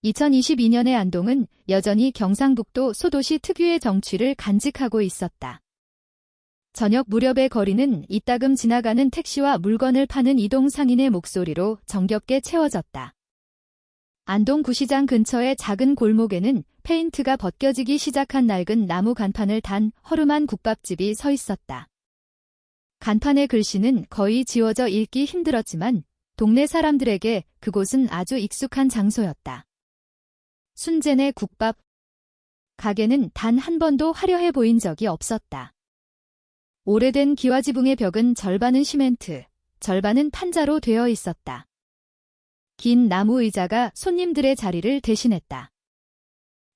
2022년의 안동은 여전히 경상북도 소도시 특유의 정취를 간직하고 있었다. 저녁 무렵의 거리는 이따금 지나가는 택시와 물건을 파는 이동 상인의 목소리로 정겹게 채워졌다. 안동 구시장 근처의 작은 골목에는 페인트가 벗겨지기 시작한 낡은 나무 간판을 단 허름한 국밥집이 서 있었다. 간판의 글씨는 거의 지워져 읽기 힘들었지만 동네 사람들에게 그곳은 아주 익숙한 장소였다. 순젠의 국밥. 가게는 단 한 번도 화려해 보인 적이 없었다. 오래된 기와지붕의 벽은 절반은 시멘트, 절반은 판자로 되어 있었다. 긴 나무 의자가 손님들의 자리를 대신했다.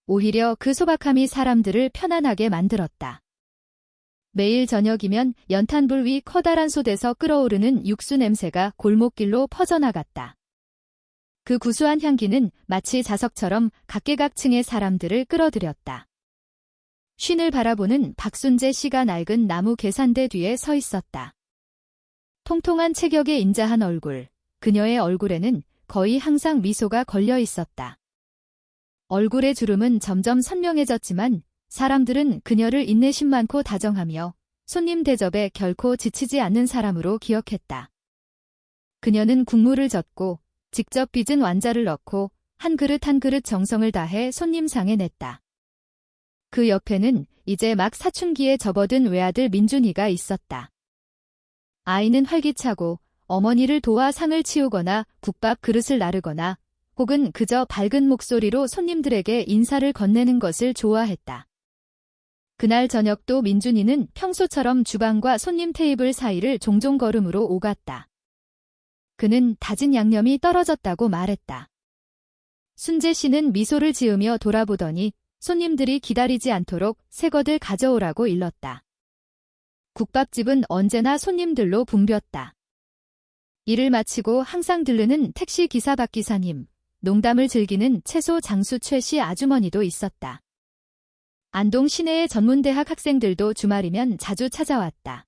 오히려 그 소박함이 사람들을 편안하게 만들었다. 매일 저녁이면 연탄불 위 커다란 솥에서 끓어오르는 육수 냄새가 골목길로 퍼져나갔다. 그 구수한 향기는 마치 자석처럼 각계각층의 사람들을 끌어들였다. 쉰을 바라보는 박순재 씨가 낡은 나무 계산대 뒤에 서 있었다. 통통한 체격의 인자한 얼굴, 그녀의 얼굴에는 거의 항상 미소가 걸려 있었다. 얼굴의 주름은 점점 선명해졌지만 사람들은 그녀를 인내심 많고 다정하며 손님 대접에 결코 지치지 않는 사람으로 기억했다. 그녀는 국물을 젓고 직접 빚은 완자를 넣고 한 그릇 한 그릇 정성을 다해 손님 상에 냈다. 그 옆에는 이제 막 사춘기에 접어든 외아들 민준이가 있었다. 아이는 활기차고 어머니를 도와 상을 치우거나 국밥 그릇을 나르거나 혹은 그저 밝은 목소리로 손님들에게 인사를 건네는 것을 좋아했다. 그날 저녁도 민준이는 평소처럼 주방과 손님 테이블 사이를 종종 걸음으로 오갔다. 그는 다진 양념이 떨어졌다고 말했다. 순재 씨는 미소를 지으며 돌아보더니 손님들이 기다리지 않도록 새것을 가져오라고 일렀다. 국밥집은 언제나 손님들로 붐볐다. 일을 마치고 항상 들르는 택시 기사 박 기사님, 농담을 즐기는 채소 장수 최 씨 아주머니도 있었다. 안동 시내의 전문대학 학생들도 주말이면 자주 찾아왔다.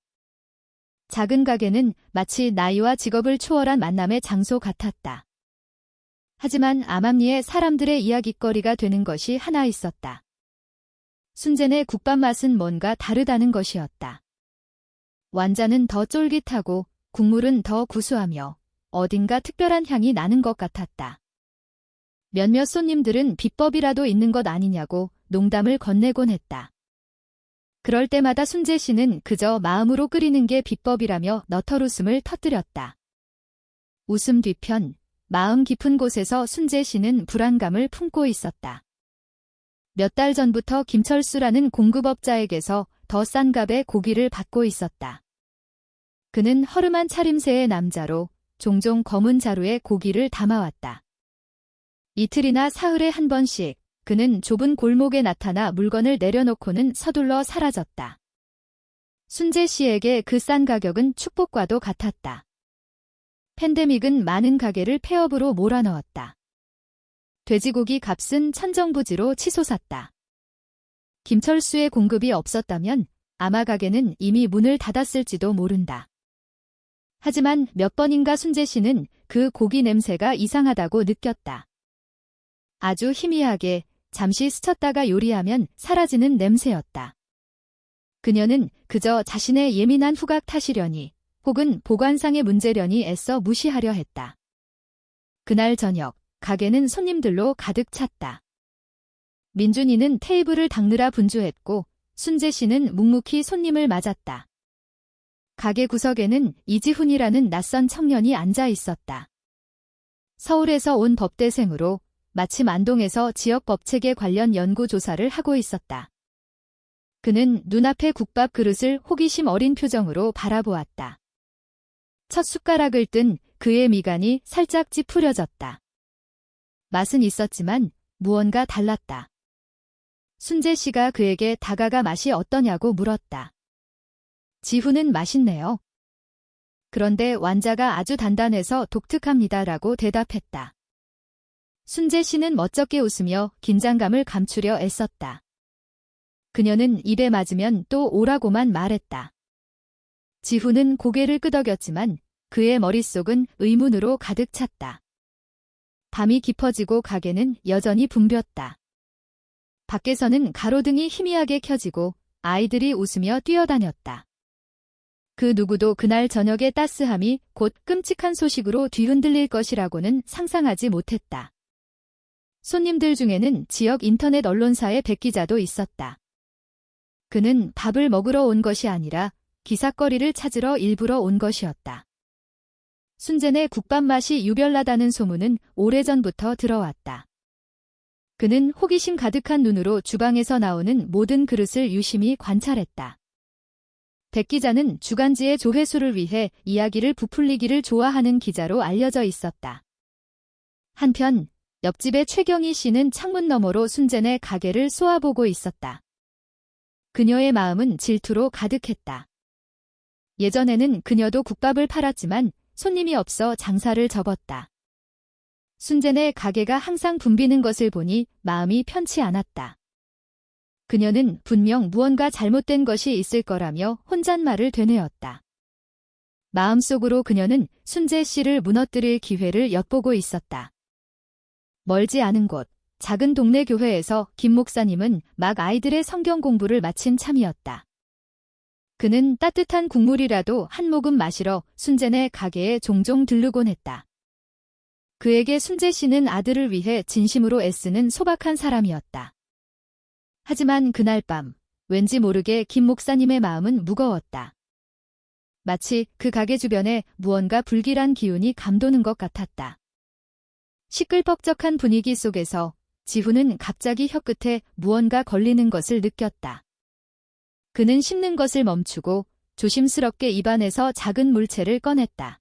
작은 가게는 마치 나이와 직업을 초월한 만남의 장소 같았다. 하지만 암암리에 사람들의 이야깃거리가 되는 것이 하나 있었다. 순젠의 국밥 맛은 뭔가 다르다는 것이었다. 완자는 더 쫄깃하고 국물은 더 구수하며 어딘가 특별한 향이 나는 것 같았다. 몇몇 손님들은 비법이라도 있는 것 아니냐고 농담을 건네곤 했다. 그럴 때마다 순재 씨는 그저 마음으로 끓이는 게 비법이라며 너털웃음을 터뜨렸다. 웃음 뒤편 마음 깊은 곳에서 순재 씨는 불안감을 품고 있었다. 몇 달 전부터 김철수라는 공급업자에게서 더 싼 값에 고기를 받고 있었다. 그는 허름한 차림새의 남자로 종종 검은 자루에 고기를 담아왔다. 이틀이나 사흘에 한 번씩 그는 좁은 골목에 나타나 물건을 내려놓고는 서둘러 사라졌다. 순재 씨에게 그 싼 가격은 축복과도 같았다. 팬데믹은 많은 가게를 폐업으로 몰아넣었다. 돼지고기 값은 천정부지로 치솟았다. 김철수의 공급이 없었다면 아마 가게는 이미 문을 닫았을지도 모른다. 하지만 몇 번인가 순재 씨는 그 고기 냄새가 이상하다고 느꼈다. 아주 희미하게 잠시 스쳤다가 요리하면 사라지는 냄새였다. 그녀는 그저 자신의 예민한 후각 탓이려니 혹은 보관상의 문제려니 애써 무시하려 했다. 그날 저녁 가게는 손님들로 가득 찼다. 민준이는 테이블을 닦느라 분주했고 순재 씨는 묵묵히 손님을 맞았다. 가게 구석에는 이지훈이라는 낯선 청년이 앉아 있었다. 서울에서 온 법대생으로 마침 안동에서 지역 법체계 관련 연구조사를 하고 있었다. 그는 눈앞의 국밥 그릇을 호기심 어린 표정으로 바라보았다. 첫 숟가락을 뜬 그의 미간이 살짝 찌푸려졌다. 맛은 있었지만 무언가 달랐다. 순재 씨가 그에게 다가가 맛이 어떠냐고 물었다. 지훈은 맛있네요. 그런데 완자가 아주 단단해서 독특합니다라고 대답했다. 순재 씨는 멋쩍게 웃으며 긴장감을 감추려 애썼다. 그녀는 입에 맞으면 또 오라고만 말했다. 지훈은 고개를 끄덕였지만 그의 머릿속은 의문으로 가득 찼다. 밤이 깊어지고 가게는 여전히 붐볐다. 밖에서는 가로등이 희미하게 켜지고 아이들이 웃으며 뛰어다녔다. 그 누구도 그날 저녁의 따스함이 곧 끔찍한 소식으로 뒤흔들릴 것이라고는 상상하지 못했다. 손님들 중에는 지역 인터넷 언론사의 백 기자도 있었다. 그는 밥을 먹으러 온 것이 아니라 기사거리를 찾으러 일부러 온 것이었다. 순젠의 국밥 맛이 유별나다는 소문은 오래전부터 들어왔다. 그는 호기심 가득한 눈으로 주방에서 나오는 모든 그릇을 유심히 관찰했다. 백 기자는 주간지의 조회수를 위해 이야기를 부풀리기를 좋아하는 기자로 알려져 있었다. 한편 옆집의 최경희 씨는 창문 너머로 순젠의 가게를 쏘아보고 있었다. 그녀의 마음은 질투로 가득했다. 예전에는 그녀도 국밥을 팔았지만 손님이 없어 장사를 접었다. 순젠의 가게가 항상 붐비는 것을 보니 마음이 편치 않았다. 그녀는 분명 무언가 잘못된 것이 있을 거라며 혼잣말을 되뇌었다. 마음속으로 그녀는 순재 씨를 무너뜨릴 기회를 엿보고 있었다. 멀지 않은 곳, 작은 동네 교회에서 김 목사님은 막 아이들의 성경 공부를 마친 참이었다. 그는 따뜻한 국물이라도 한 모금 마시러 순젠의 가게에 종종 들르곤 했다. 그에게 순재 씨는 아들을 위해 진심으로 애쓰는 소박한 사람이었다. 하지만 그날 밤, 왠지 모르게 김 목사님의 마음은 무거웠다. 마치 그 가게 주변에 무언가 불길한 기운이 감도는 것 같았다. 시끌벅적한 분위기 속에서 지훈은 갑자기 혀끝에 무언가 걸리는 것을 느꼈다. 그는 씹는 것을 멈추고 조심스럽게 입안에서 작은 물체를 꺼냈다.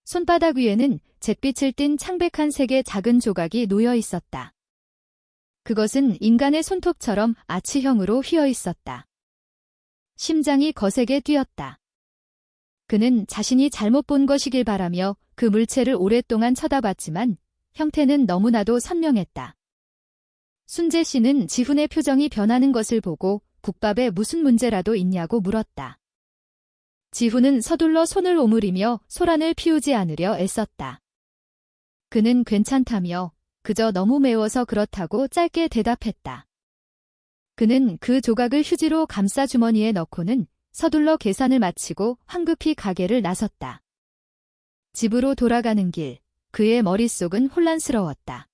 손바닥 위에는 잿빛을 띤 창백한 색의 작은 조각이 놓여 있었다. 그것은 인간의 손톱처럼 아치형으로 휘어 있었다. 심장이 거세게 뛰었다. 그는 자신이 잘못 본 것이길 바라며 그 물체를 오랫동안 쳐다봤지만 형태는 너무나도 선명했다. 순재 씨는 지훈의 표정이 변하는 것을 보고 국밥에 무슨 문제라도 있냐고 물었다. 지훈은 서둘러 손을 오므리며 소란을 피우지 않으려 애썼다. 그는 괜찮다며 그저 너무 매워서 그렇다고 짧게 대답했다. 그는 그 조각을 휴지로 감싸 주머니에 넣고는 서둘러 계산을 마치고 황급히 가게를 나섰다. 집으로 돌아가는 길, 그의 머릿속은 혼란스러웠다.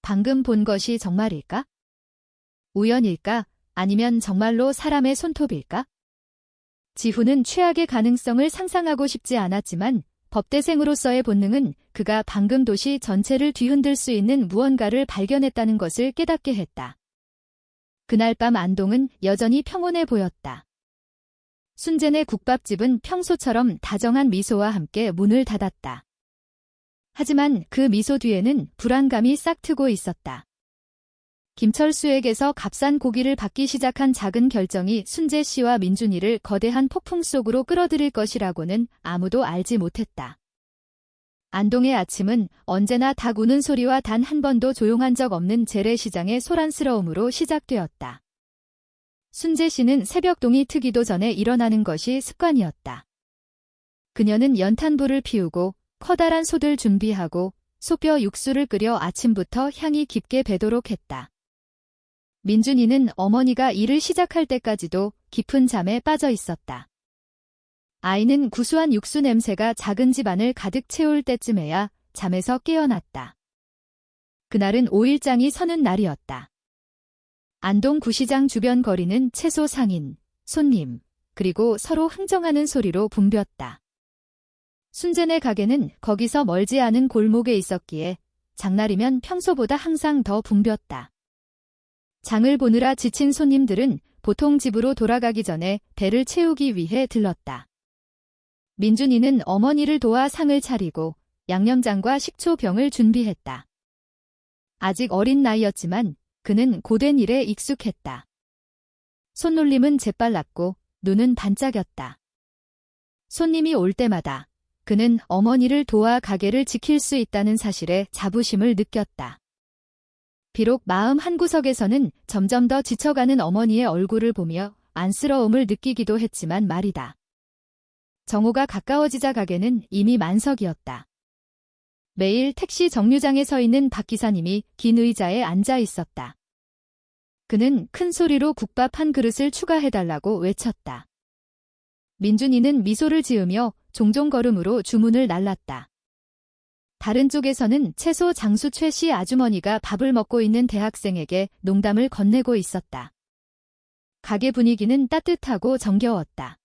방금 본 것이 정말일까? 우연일까? 아니면 정말로 사람의 손톱일까? 지훈은 최악의 가능성을 상상하고 싶지 않았지만 법대생으로서의 본능은 그가 방금 도시 전체를 뒤흔들 수 있는 무언가를 발견했다는 것을 깨닫게 했다. 그날 밤 안동은 여전히 평온해 보였다. 순젠의 국밥집은 평소처럼 다정한 미소와 함께 문을 닫았다. 하지만 그 미소 뒤에는 불안감이 싹트고 있었다. 김철수에게서 값싼 고기를 받기 시작한 작은 결정이 순재 씨와 민준이를 거대한 폭풍 속으로 끌어들일 것이라고는 아무도 알지 못했다. 안동의 아침은 언제나 닭 우는 소리와 단 한 번도 조용한 적 없는 재래시장의 소란스러움으로 시작되었다. 순재 씨는 새벽동이 트기도 전에 일어나는 것이 습관이었다. 그녀는 연탄불을 피우고 커다란 솥을 준비하고 소뼈 육수를 끓여 아침부터 향이 깊게 배도록 했다. 민준이는 어머니가 일을 시작할 때까지도 깊은 잠에 빠져 있었다. 아이는 구수한 육수 냄새가 작은 집안을 가득 채울 때쯤에야 잠에서 깨어났다. 그날은 5일장이 서는 날이었다. 안동 구시장 주변 거리는 채소 상인, 손님, 그리고 서로 흥정하는 소리로 붐볐다. 순젠의 가게는 거기서 멀지 않은 골목에 있었기에 장날이면 평소보다 항상 더 붐볐다. 장을 보느라 지친 손님들은 보통 집으로 돌아가기 전에 배를 채우기 위해 들렀다. 민준이는 어머니를 도와 상을 차리고 양념장과 식초병을 준비했다. 아직 어린 나이였지만 그는 고된 일에 익숙했다. 손놀림은 재빨랐고 눈은 반짝였다. 손님이 올 때마다 그는 어머니를 도와 가게를 지킬 수 있다는 사실에 자부심을 느꼈다. 비록 마음 한구석에서는 점점 더 지쳐가는 어머니의 얼굴을 보며 안쓰러움을 느끼기도 했지만 말이다. 정오가 가까워지자 가게는 이미 만석이었다. 매일 택시 정류장에 서 있는 박 기사님이 긴 의자에 앉아 있었다. 그는 큰 소리로 국밥 한 그릇을 추가해달라고 외쳤다. 민준이는 미소를 지으며 종종 걸음으로 주문을 날랐다. 다른 쪽에서는 채소 장수 최 씨 아주머니가 밥을 먹고 있는 대학생에게 농담을 건네고 있었다. 가게 분위기는 따뜻하고 정겨웠다.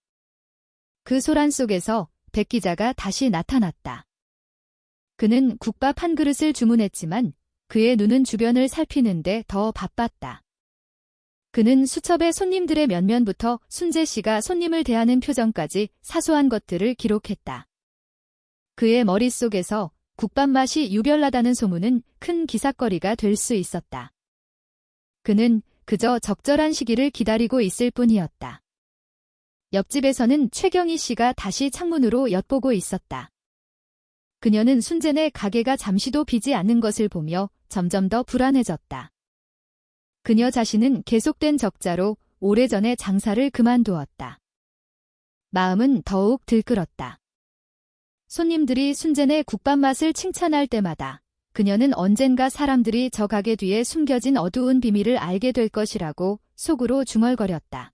그 소란 속에서 백 기자가 다시 나타났다. 그는 국밥 한 그릇을 주문했지만 그의 눈은 주변을 살피는데 더 바빴다. 그는 수첩에 손님들의 면면부터 순재 씨가 손님을 대하는 표정까지 사소한 것들을 기록했다. 그의 머릿속에서 국밥 맛이 유별나다는 소문은 큰 기사거리가 될 수 있었다. 그는 그저 적절한 시기를 기다리고 있을 뿐이었다. 옆집에서는 최경희 씨가 다시 창문으로 엿보고 있었다. 그녀는 순재네 가게가 잠시도 비지 않는 것을 보며 점점 더 불안해졌다. 그녀 자신은 계속된 적자로 오래전에 장사를 그만두었다. 마음은 더욱 들끓었다. 손님들이 순재네 국밥 맛을 칭찬할 때마다 그녀는 언젠가 사람들이 저 가게 뒤에 숨겨진 어두운 비밀을 알게 될 것이라고 속으로 중얼거렸다.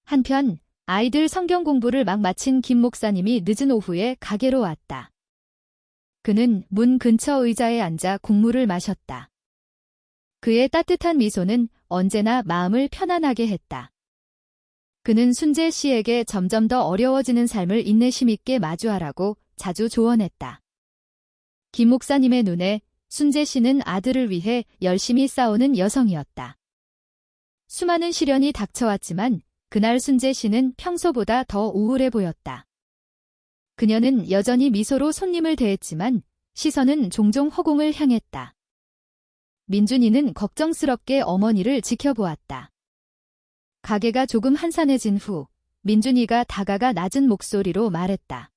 한편 아이들 성경 공부를 막 마친 김 목사님이 늦은 오후에 가게로 왔다. 그는 문 근처 의자에 앉아 국물을 마셨다. 그의 따뜻한 미소는 언제나 마음을 편안하게 했다. 그는 순재 씨에게 점점 더 어려워지는 삶을 인내심 있게 마주하라고 자주 조언했다. 김 목사님의 눈에 순재 씨는 아들을 위해 열심히 싸우는 여성이었다. 수많은 시련이 닥쳐왔지만 그날 순재 씨는 평소보다 더 우울해 보였다. 그녀는 여전히 미소로 손님을 대했지만 시선은 종종 허공을 향했다. 민준이는 걱정스럽게 어머니를 지켜보았다. 가게가 조금 한산해진 후 민준이가 다가가 낮은 목소리로 말했다.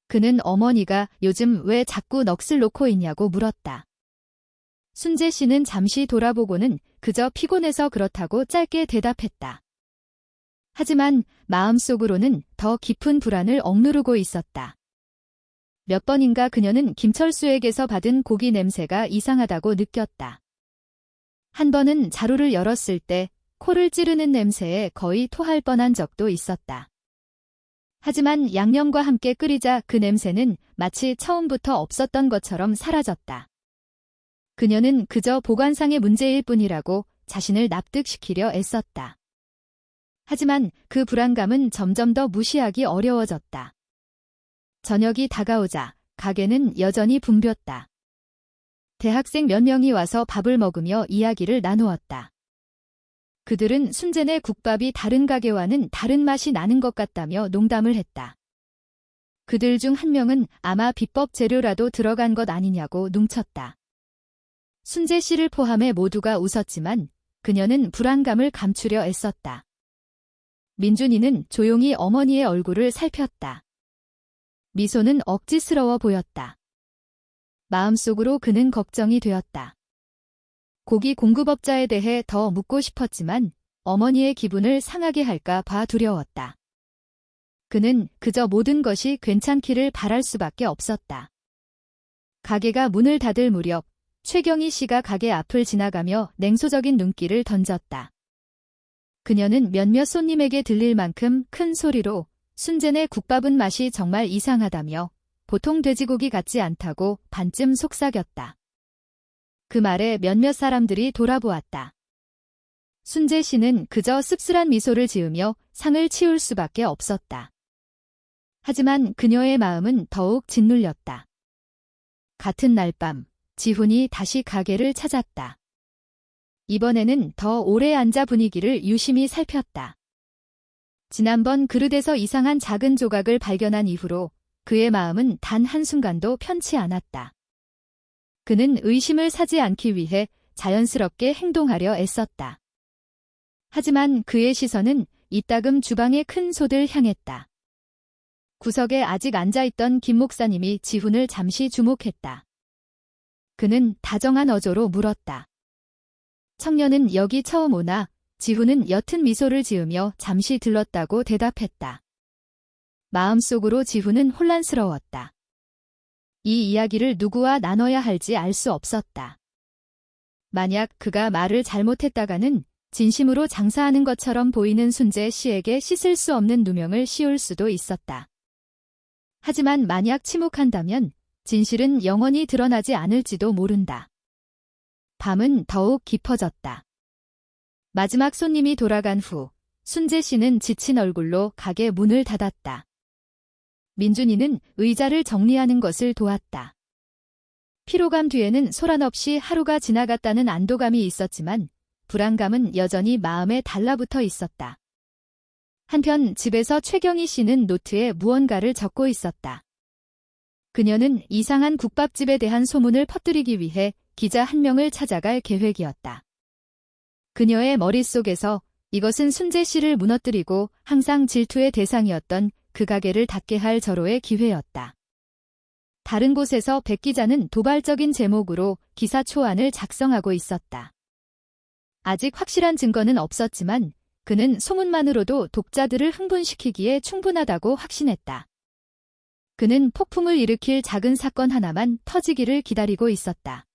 그는 어머니가 요즘 왜 자꾸 넋을 놓고 있냐고 물었다. 순재 씨는 잠시 돌아보고는 그저 피곤해서 그렇다고 짧게 대답했다. 하지만 마음속으로는 더 깊은 불안을 억누르고 있었다. 몇 번인가 그녀는 김철수에게서 받은 고기 냄새가 이상하다고 느꼈다. 한 번은 자루를 열었을 때 코를 찌르는 냄새에 거의 토할 뻔한 적도 있었다. 하지만 양념과 함께 끓이자 그 냄새는 마치 처음부터 없었던 것처럼 사라졌다. 그녀는 그저 보관상의 문제일 뿐이라고 자신을 납득시키려 애썼다. 하지만 그 불안감은 점점 더 무시하기 어려워졌다. 저녁이 다가오자 가게는 여전히 붐볐다. 대학생 몇 명이 와서 밥을 먹으며 이야기를 나누었다. 그들은 순재네 국밥이 다른 가게와는 다른 맛이 나는 것 같다며 농담을 했다. 그들 중 한 명은 아마 비법 재료라도 들어간 것 아니냐고 농쳤다. 순재 씨를 포함해 모두가 웃었지만 그녀는 불안감을 감추려 애썼다. 민준이는 조용히 어머니의 얼굴을 살폈다. 미소는 억지스러워 보였다. 마음속으로 그는 걱정이 되었다. 고기 공급업자에 대해 더 묻고 싶었지만 어머니의 기분을 상하게 할까 봐 두려웠다. 그는 그저 모든 것이 괜찮기를 바랄 수밖에 없었다. 가게가 문을 닫을 무렵 최경희 씨가 가게 앞을 지나가며 냉소적인 눈길을 던졌다. 그녀는 몇몇 손님에게 들릴 만큼 큰 소리로 순재네 국밥은 맛이 정말 이상하다며 보통 돼지고기 같지 않다고 반쯤 속삭였다. 그 말에 몇몇 사람들이 돌아보았다. 순재 씨는 그저 씁쓸한 미소를 지으며 상을 치울 수밖에 없었다. 하지만 그녀의 마음은 더욱 짓눌렸다. 같은 날 밤, 지훈이 다시 가게를 찾았다. 이번에는 더 오래 앉아 분위기를 유심히 살폈다. 지난번 그릇에서 이상한 작은 조각을 발견한 이후로 그의 마음은 단 한순간도 편치 않았다. 그는 의심을 사지 않기 위해 자연스럽게 행동하려 애썼다. 하지만 그의 시선은 이따금 주방의 큰 솥을 향했다. 구석에 아직 앉아있던 김 목사님이 지훈을 잠시 주목했다. 그는 다정한 어조로 물었다. 청년은 여기 처음 오나? 지훈은 옅은 미소를 지으며 잠시 들렀다고 대답했다. 마음속으로 지훈은 혼란스러웠다. 이 이야기를 누구와 나눠야 할지 알 수 없었다. 만약 그가 말을 잘못했다가는 진심으로 장사하는 것처럼 보이는 순재 씨에게 씻을 수 없는 누명을 씌울 수도 있었다. 하지만 만약 침묵한다면 진실은 영원히 드러나지 않을지도 모른다. 밤은 더욱 깊어졌다. 마지막 손님이 돌아간 후 순재 씨는 지친 얼굴로 가게 문을 닫았다. 민준이는 의자를 정리하는 것을 도왔다. 피로감 뒤에는 소란 없이 하루가 지나갔다는 안도감이 있었지만 불안감은 여전히 마음에 달라붙어 있었다. 한편 집에서 최경희 씨는 노트에 무언가를 적고 있었다. 그녀는 이상한 국밥집에 대한 소문을 퍼뜨리기 위해 기자 한 명을 찾아갈 계획이었다. 그녀의 머릿속에서 이것은 순재 씨를 무너뜨리고 항상 질투의 대상이었던 그 가게를 닫게 할 절호의 기회였다. 다른 곳에서 백 기자는 도발적인 제목으로 기사 초안을 작성하고 있었다. 아직 확실한 증거는 없었지만 그는 소문만으로도 독자들을 흥분시키기에 충분하다고 확신했다. 그는 폭풍을 일으킬 작은 사건 하나만 터지기를 기다리고 있었다.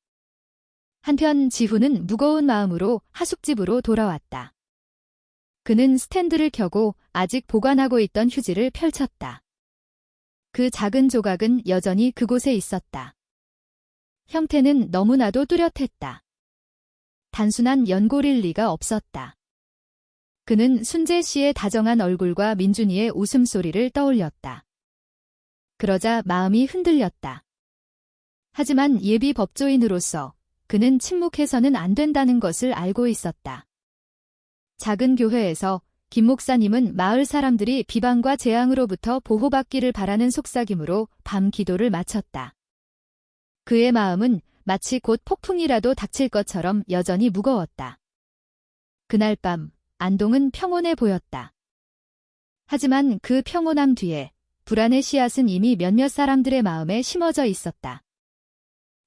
한편 지훈은 무거운 마음으로 하숙집으로 돌아왔다. 그는 스탠드를 켜고 아직 보관하고 있던 휴지를 펼쳤다. 그 작은 조각은 여전히 그곳에 있었다. 형태는 너무나도 뚜렷했다. 단순한 연골일 리가 없었다. 그는 순재 씨의 다정한 얼굴과 민준이의 웃음소리를 떠올렸다. 그러자 마음이 흔들렸다. 하지만 예비 법조인으로서 그는 침묵해서는 안 된다는 것을 알고 있었다. 작은 교회에서 김 목사님은 마을 사람들이 비방과 재앙으로부터 보호받기를 바라는 속삭임으로 밤 기도를 마쳤다. 그의 마음은 마치 곧 폭풍이라도 닥칠 것처럼 여전히 무거웠다. 그날 밤 안동은 평온해 보였다. 하지만 그 평온함 뒤에 불안의 씨앗은 이미 몇몇 사람들의 마음에 심어져 있었다.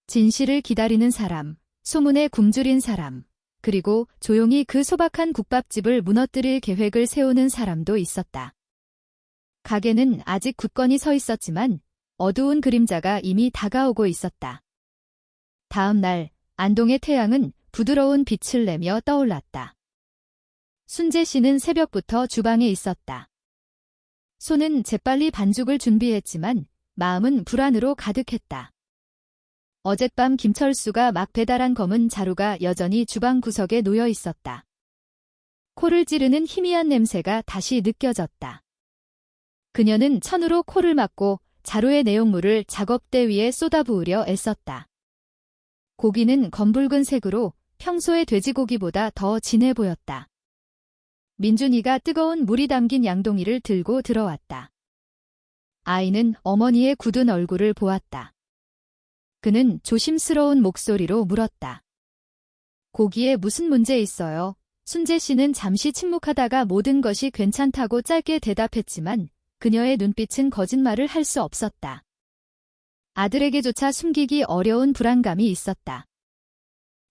진실을 기다리는 사람, 소문에 굶주린 사람, 그리고 조용히 그 소박한 국밥집을 무너뜨릴 계획을 세우는 사람도 있었다. 가게는 아직 굳건히 서 있었지만 어두운 그림자가 이미 다가오고 있었다. 다음 날 안동의 태양은 부드러운 빛을 내며 떠올랐다. 순재 씨는 새벽부터 주방에 있었다. 손은 재빨리 반죽을 준비했지만 마음은 불안으로 가득했다. 어젯밤 김철수가 막 배달한 검은 자루가 여전히 주방 구석에 놓여 있었다. 코를 찌르는 희미한 냄새가 다시 느껴졌다. 그녀는 천으로 코를 막고 자루의 내용물을 작업대 위에 쏟아부으려 애썼다. 고기는 검붉은 색으로 평소의 돼지고기보다 더 진해 보였다. 민준이가 뜨거운 물이 담긴 양동이를 들고 들어왔다. 아이는 어머니의 굳은 얼굴을 보았다. 그는 조심스러운 목소리로 물었다. 고기에 무슨 문제 있어요? 순재 씨는 잠시 침묵하다가 모든 것이 괜찮다고 짧게 대답했지만 그녀의 눈빛은 거짓말을 할 수 없었다. 아들에게조차 숨기기 어려운 불안감이 있었다.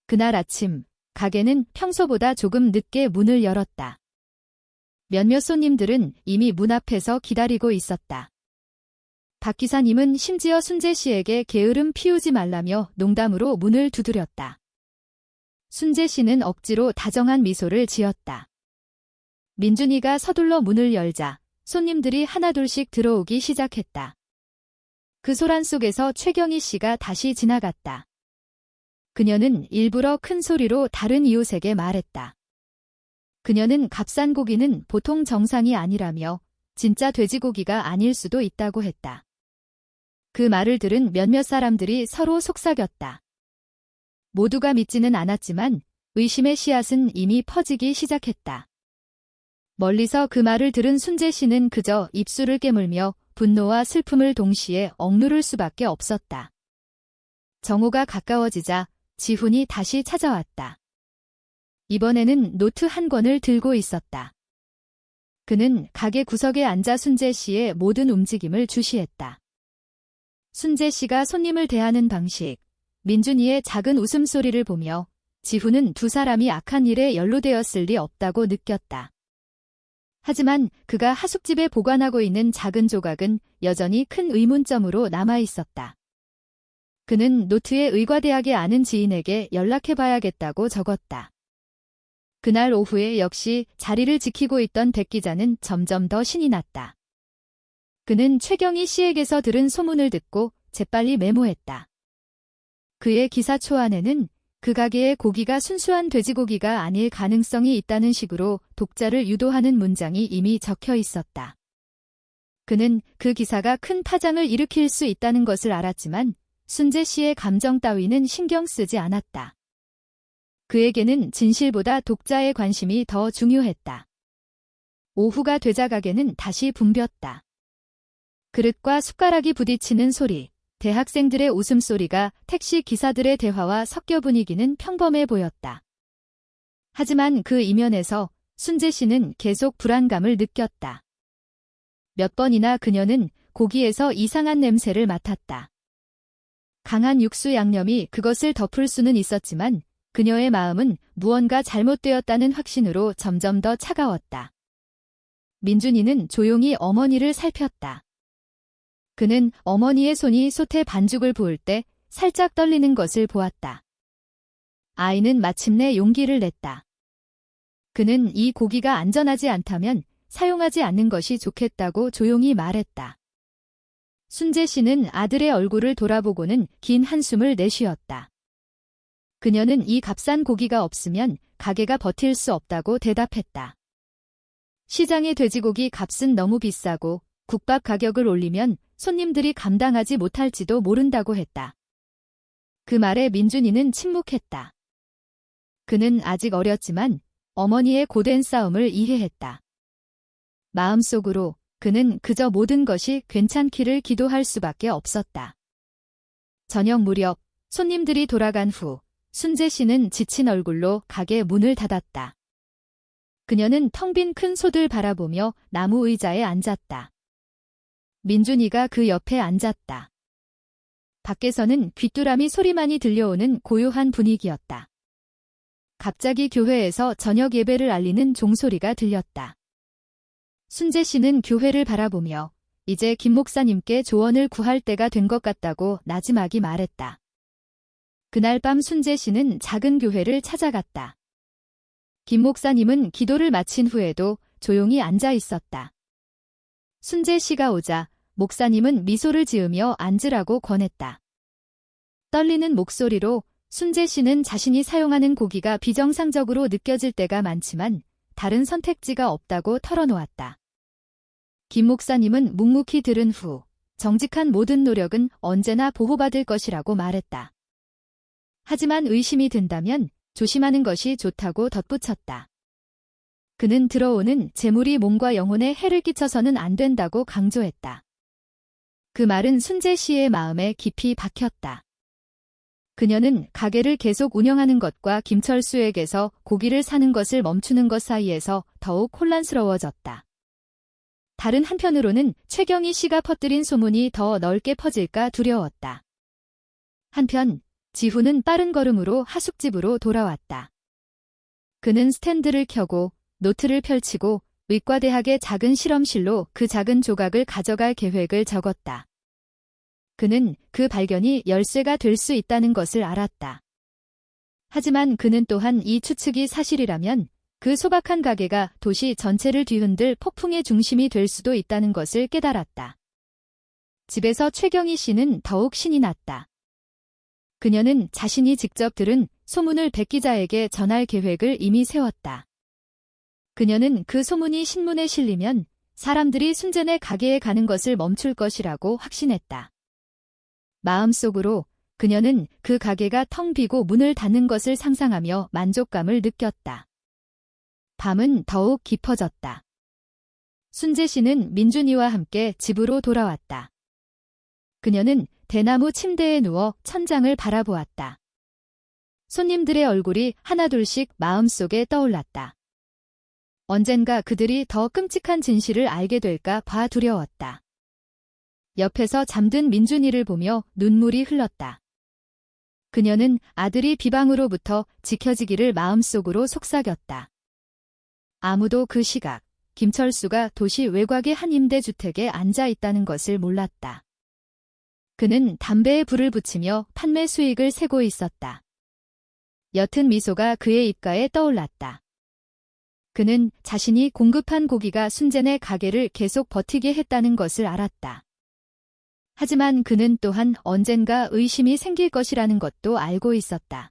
그날 아침, 가게는 평소보다 조금 늦게 문을 열었다. 몇몇 손님들은 이미 문 앞에서 기다리고 있었다. 박 기사님은 심지어 순재 씨에게 게으름 피우지 말라며 농담으로 문을 두드렸다. 순재 씨는 억지로 다정한 미소를 지었다. 민준이가 서둘러 문을 열자 손님들이 하나둘씩 들어오기 시작했다. 그 소란 속에서 최경희 씨가 다시 지나갔다. 그녀는 일부러 큰 소리로 다른 이웃에게 말했다. 그녀는 값싼 고기는 보통 정상이 아니라며 진짜 돼지고기가 아닐 수도 있다고 했다. 그 말을 들은 몇몇 사람들이 서로 속삭였다. 모두가 믿지는 않았지만 의심의 씨앗은 이미 퍼지기 시작했다. 멀리서 그 말을 들은 순재 씨는 그저 입술을 깨물며 분노와 슬픔을 동시에 억누를 수밖에 없었다. 정오가 가까워지자 지훈이 다시 찾아왔다. 이번에는 노트 한 권을 들고 있었다. 그는 가게 구석에 앉아 순재 씨의 모든 움직임을 주시했다. 순재 씨가 손님을 대하는 방식, 민준이의 작은 웃음소리를 보며 지훈은 두 사람이 악한 일에 연루되었을 리 없다고 느꼈다. 하지만 그가 하숙집에 보관하고 있는 작은 조각은 여전히 큰 의문점으로 남아 있었다. 그는 노트에 의과대학에 아는 지인에게 연락해봐야겠다고 적었다. 그날 오후에 역시 자리를 지키고 있던 백 기자는 점점 더 신이 났다. 그는 최경희 씨에게서 들은 소문을 듣고 재빨리 메모했다. 그의 기사 초안에는 그 가게의 고기가 순수한 돼지고기가 아닐 가능성이 있다는 식으로 독자를 유도하는 문장이 이미 적혀 있었다. 그는 그 기사가 큰 파장을 일으킬 수 있다는 것을 알았지만 순재 씨의 감정 따위는 신경 쓰지 않았다. 그에게는 진실보다 독자의 관심이 더 중요했다. 오후가 되자 가게는 다시 붐볐다. 그릇과 숟가락이 부딪히는 소리, 대학생들의 웃음소리가 택시 기사들의 대화와 섞여 분위기는 평범해 보였다. 하지만 그 이면에서 순재 씨는 계속 불안감을 느꼈다. 몇 번이나 그녀는 고기에서 이상한 냄새를 맡았다. 강한 육수 양념이 그것을 덮을 수는 있었지만 그녀의 마음은 무언가 잘못되었다는 확신으로 점점 더 차가웠다. 민준이는 조용히 어머니를 살폈다. 그는 어머니의 손이 솥에 반죽을 부을 때 살짝 떨리는 것을 보았다. 아이는 마침내 용기를 냈다. 그는 이 고기가 안전하지 않다면 사용하지 않는 것이 좋겠다고 조용히 말했다. 순재 씨는 아들의 얼굴을 돌아보고는 긴 한숨을 내쉬었다. 그녀는 이 값싼 고기가 없으면 가게가 버틸 수 없다고 대답했다. 시장의 돼지고기 값은 너무 비싸고 국밥 가격을 올리면 손님들이 감당하지 못할지도 모른다고 했다. 그 말에 민준이는 침묵했다. 그는 아직 어렸지만 어머니의 고된 싸움을 이해했다. 마음속으로 그는 그저 모든 것이 괜찮기를 기도할 수밖에 없었다. 저녁 무렵 손님들이 돌아간 후 순재 씨는 지친 얼굴로 가게 문을 닫았다. 그녀는 텅 빈 큰 솥을 바라보며 나무 의자에 앉았다. 민준이가 그 옆에 앉았다. 밖에서는 귀뚜라미 소리만이 들려오는 고요한 분위기였다. 갑자기 교회에서 저녁 예배를 알리는 종소리가 들렸다. 순재 씨는 교회를 바라보며 이제 김 목사님께 조언을 구할 때가 된 것 같다고 나지막이 말했다. 그날 밤 순재 씨는 작은 교회를 찾아갔다. 김 목사님은 기도를 마친 후에도 조용히 앉아 있었다. 순재 씨가 오자 목사님은 미소를 지으며 앉으라고 권했다. 떨리는 목소리로 순재 씨는 자신이 사용하는 고기가 비정상적으로 느껴질 때가 많지만 다른 선택지가 없다고 털어놓았다. 김 목사님은 묵묵히 들은 후 정직한 모든 노력은 언제나 보호받을 것이라고 말했다. 하지만 의심이 든다면 조심하는 것이 좋다고 덧붙였다. 그는 들어오는 재물이 몸과 영혼에 해를 끼쳐서는 안 된다고 강조했다. 그 말은 순재 씨의 마음에 깊이 박혔다. 그녀는 가게를 계속 운영하는 것과 김철수에게서 고기를 사는 것을 멈추는 것 사이에서 더욱 혼란스러워졌다. 다른 한편으로는 최경희 씨가 퍼뜨린 소문이 더 넓게 퍼질까 두려웠다. 한편 지후는 빠른 걸음으로 하숙집으로 돌아왔다. 그는 스탠드를 켜고 노트를 펼치고 의과대학의 작은 실험실로 그 작은 조각을 가져갈 계획을 적었다. 그는 그 발견이 열쇠가 될 수 있다는 것을 알았다. 하지만 그는 또한 이 추측이 사실이라면 그 소박한 가게가 도시 전체를 뒤흔들 폭풍의 중심이 될 수도 있다는 것을 깨달았다. 집에서 최경희 씨는 더욱 신이 났다. 그녀는 자신이 직접 들은 소문을 백 기자에게 전할 계획을 이미 세웠다. 그녀는 그 소문이 신문에 실리면 사람들이 순재네 가게에 가는 것을 멈출 것이라고 확신했다. 마음속으로 그녀는 그 가게가 텅 비고 문을 닫는 것을 상상하며 만족감을 느꼈다. 밤은 더욱 깊어졌다. 순재 씨는 민준이와 함께 집으로 돌아왔다. 그녀는 대나무 침대에 누워 천장을 바라보았다. 손님들의 얼굴이 하나둘씩 마음속에 떠올랐다. 언젠가 그들이 더 끔찍한 진실을 알게 될까 봐 두려웠다. 옆에서 잠든 민준이를 보며 눈물이 흘렀다. 그녀는 아들이 비방으로부터 지켜지기를 마음속으로 속삭였다. 아무도 그 시각 김철수가 도시 외곽의 한 임대주택에 앉아 있다는 것을 몰랐다. 그는 담배에 불을 붙이며 판매 수익을 세고 있었다. 옅은 미소가 그의 입가에 떠올랐다. 그는 자신이 공급한 고기가 순젠의 가게를 계속 버티게 했다는 것을 알았다. 하지만 그는 또한 언젠가 의심이 생길 것이라는 것도 알고 있었다.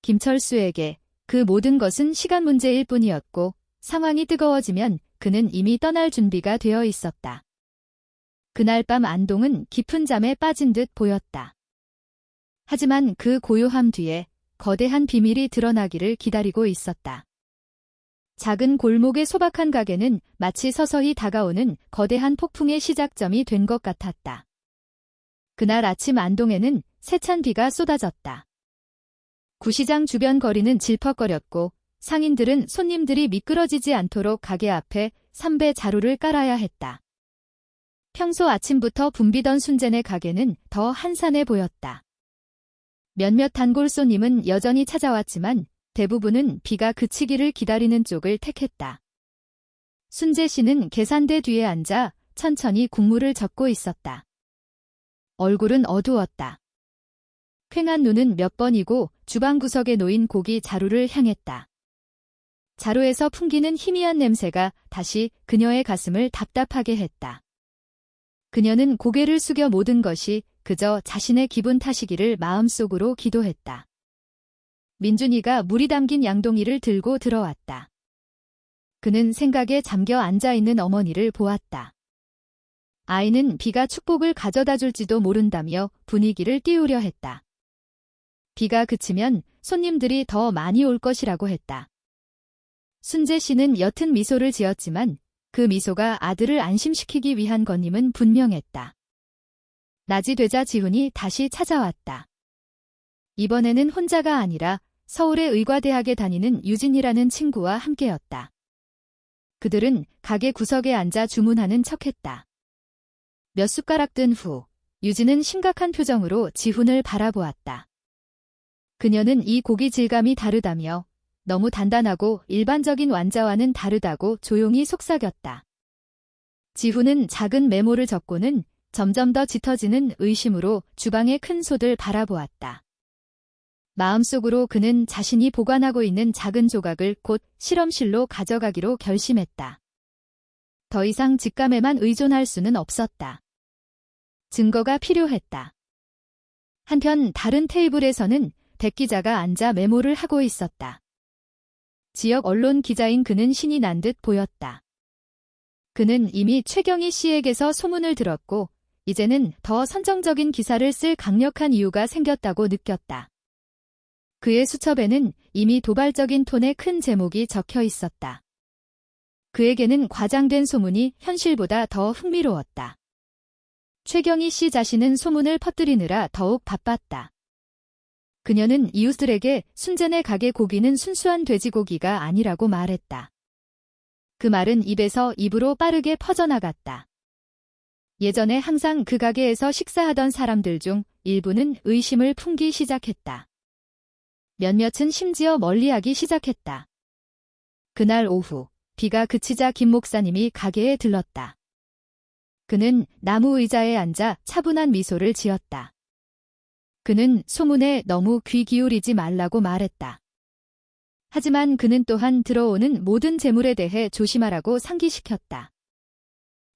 김철수에게 그 모든 것은 시간 문제일 뿐이었고 상황이 뜨거워지면 그는 이미 떠날 준비가 되어 있었다. 그날 밤 안동은 깊은 잠에 빠진 듯 보였다. 하지만 그 고요함 뒤에 거대한 비밀이 드러나기를 기다리고 있었다. 작은 골목의 소박한 가게는 마치 서서히 다가오는 거대한 폭풍의 시작점이 된 것 같았다. 그날 아침 안동에는 세찬 비가 쏟아졌다. 구시장 주변 거리는 질퍽거렸고 상인들은 손님들이 미끄러지지 않도록 가게 앞에 삼배 자루를 깔아야 했다. 평소 아침부터 붐비던 순젠의 가게는 더 한산해 보였다. 몇몇 단골 손님은 여전히 찾아왔지만 대부분은 비가 그치기를 기다리는 쪽을 택했다. 순재 씨는 계산대 뒤에 앉아 천천히 국물을 젓고 있었다. 얼굴은 어두웠다. 퀭한 눈은 몇 번이고 주방 구석에 놓인 고기 자루를 향했다. 자루에서 풍기는 희미한 냄새가 다시 그녀의 가슴을 답답하게 했다. 그녀는 고개를 숙여 모든 것이 그저 자신의 기분 탓이기를 마음속으로 기도했다. 민준이가 물이 담긴 양동이를 들고 들어왔다. 그는 생각에 잠겨 앉아있는 어머니를 보았다. 아이는 비가 축복을 가져다 줄지도 모른다며 분위기를 띄우려 했다. 비가 그치면 손님들이 더 많이 올 것이라고 했다. 순재 씨는 옅은 미소를 지었지만 그 미소가 아들을 안심시키기 위한 건임은 분명했다. 낮이 되자 지훈이 다시 찾아왔다. 이번에는 혼자가 아니라 서울의 의과대학에 다니는 유진이라는 친구와 함께였다. 그들은 가게 구석에 앉아 주문하는 척했다. 몇 숟가락 뜬 후 유진은 심각한 표정으로 지훈을 바라보았다. 그녀는 이 고기 질감이 다르다며 너무 단단하고 일반적인 완자와는 다르다고 조용히 속삭였다. 지훈은 작은 메모를 적고는 점점 더 짙어지는 의심으로 주방의 큰 솥을 바라보았다. 마음속으로 그는 자신이 보관하고 있는 작은 조각을 곧 실험실로 가져가기로 결심했다. 더 이상 직감에만 의존할 수는 없었다. 증거가 필요했다. 한편 다른 테이블에서는 백 기자가 앉아 메모를 하고 있었다. 지역 언론 기자인 그는 신이 난 듯 보였다. 그는 이미 최경희 씨에게서 소문을 들었고 이제는 더 선정적인 기사를 쓸 강력한 이유가 생겼다고 느꼈다. 그의 수첩에는 이미 도발적인 톤의 큰 제목이 적혀 있었다. 그에게는 과장된 소문이 현실보다 더 흥미로웠다. 최경희 씨 자신은 소문을 퍼뜨리느라 더욱 바빴다. 그녀는 이웃들에게 순젠의 가게 고기는 순수한 돼지고기가 아니라고 말했다. 그 말은 입에서 입으로 빠르게 퍼져나갔다. 예전에 항상 그 가게에서 식사하던 사람들 중 일부는 의심을 품기 시작했다. 몇몇은 심지어 멀리하기 시작했다. 그날 오후 비가 그치자 김 목사님이 가게에 들렀다. 그는 나무 의자에 앉아 차분한 미소를 지었다. 그는 소문에 너무 귀 기울이지 말라고 말했다. 하지만 그는 또한 들어오는 모든 재물에 대해 조심하라고 상기시켰다.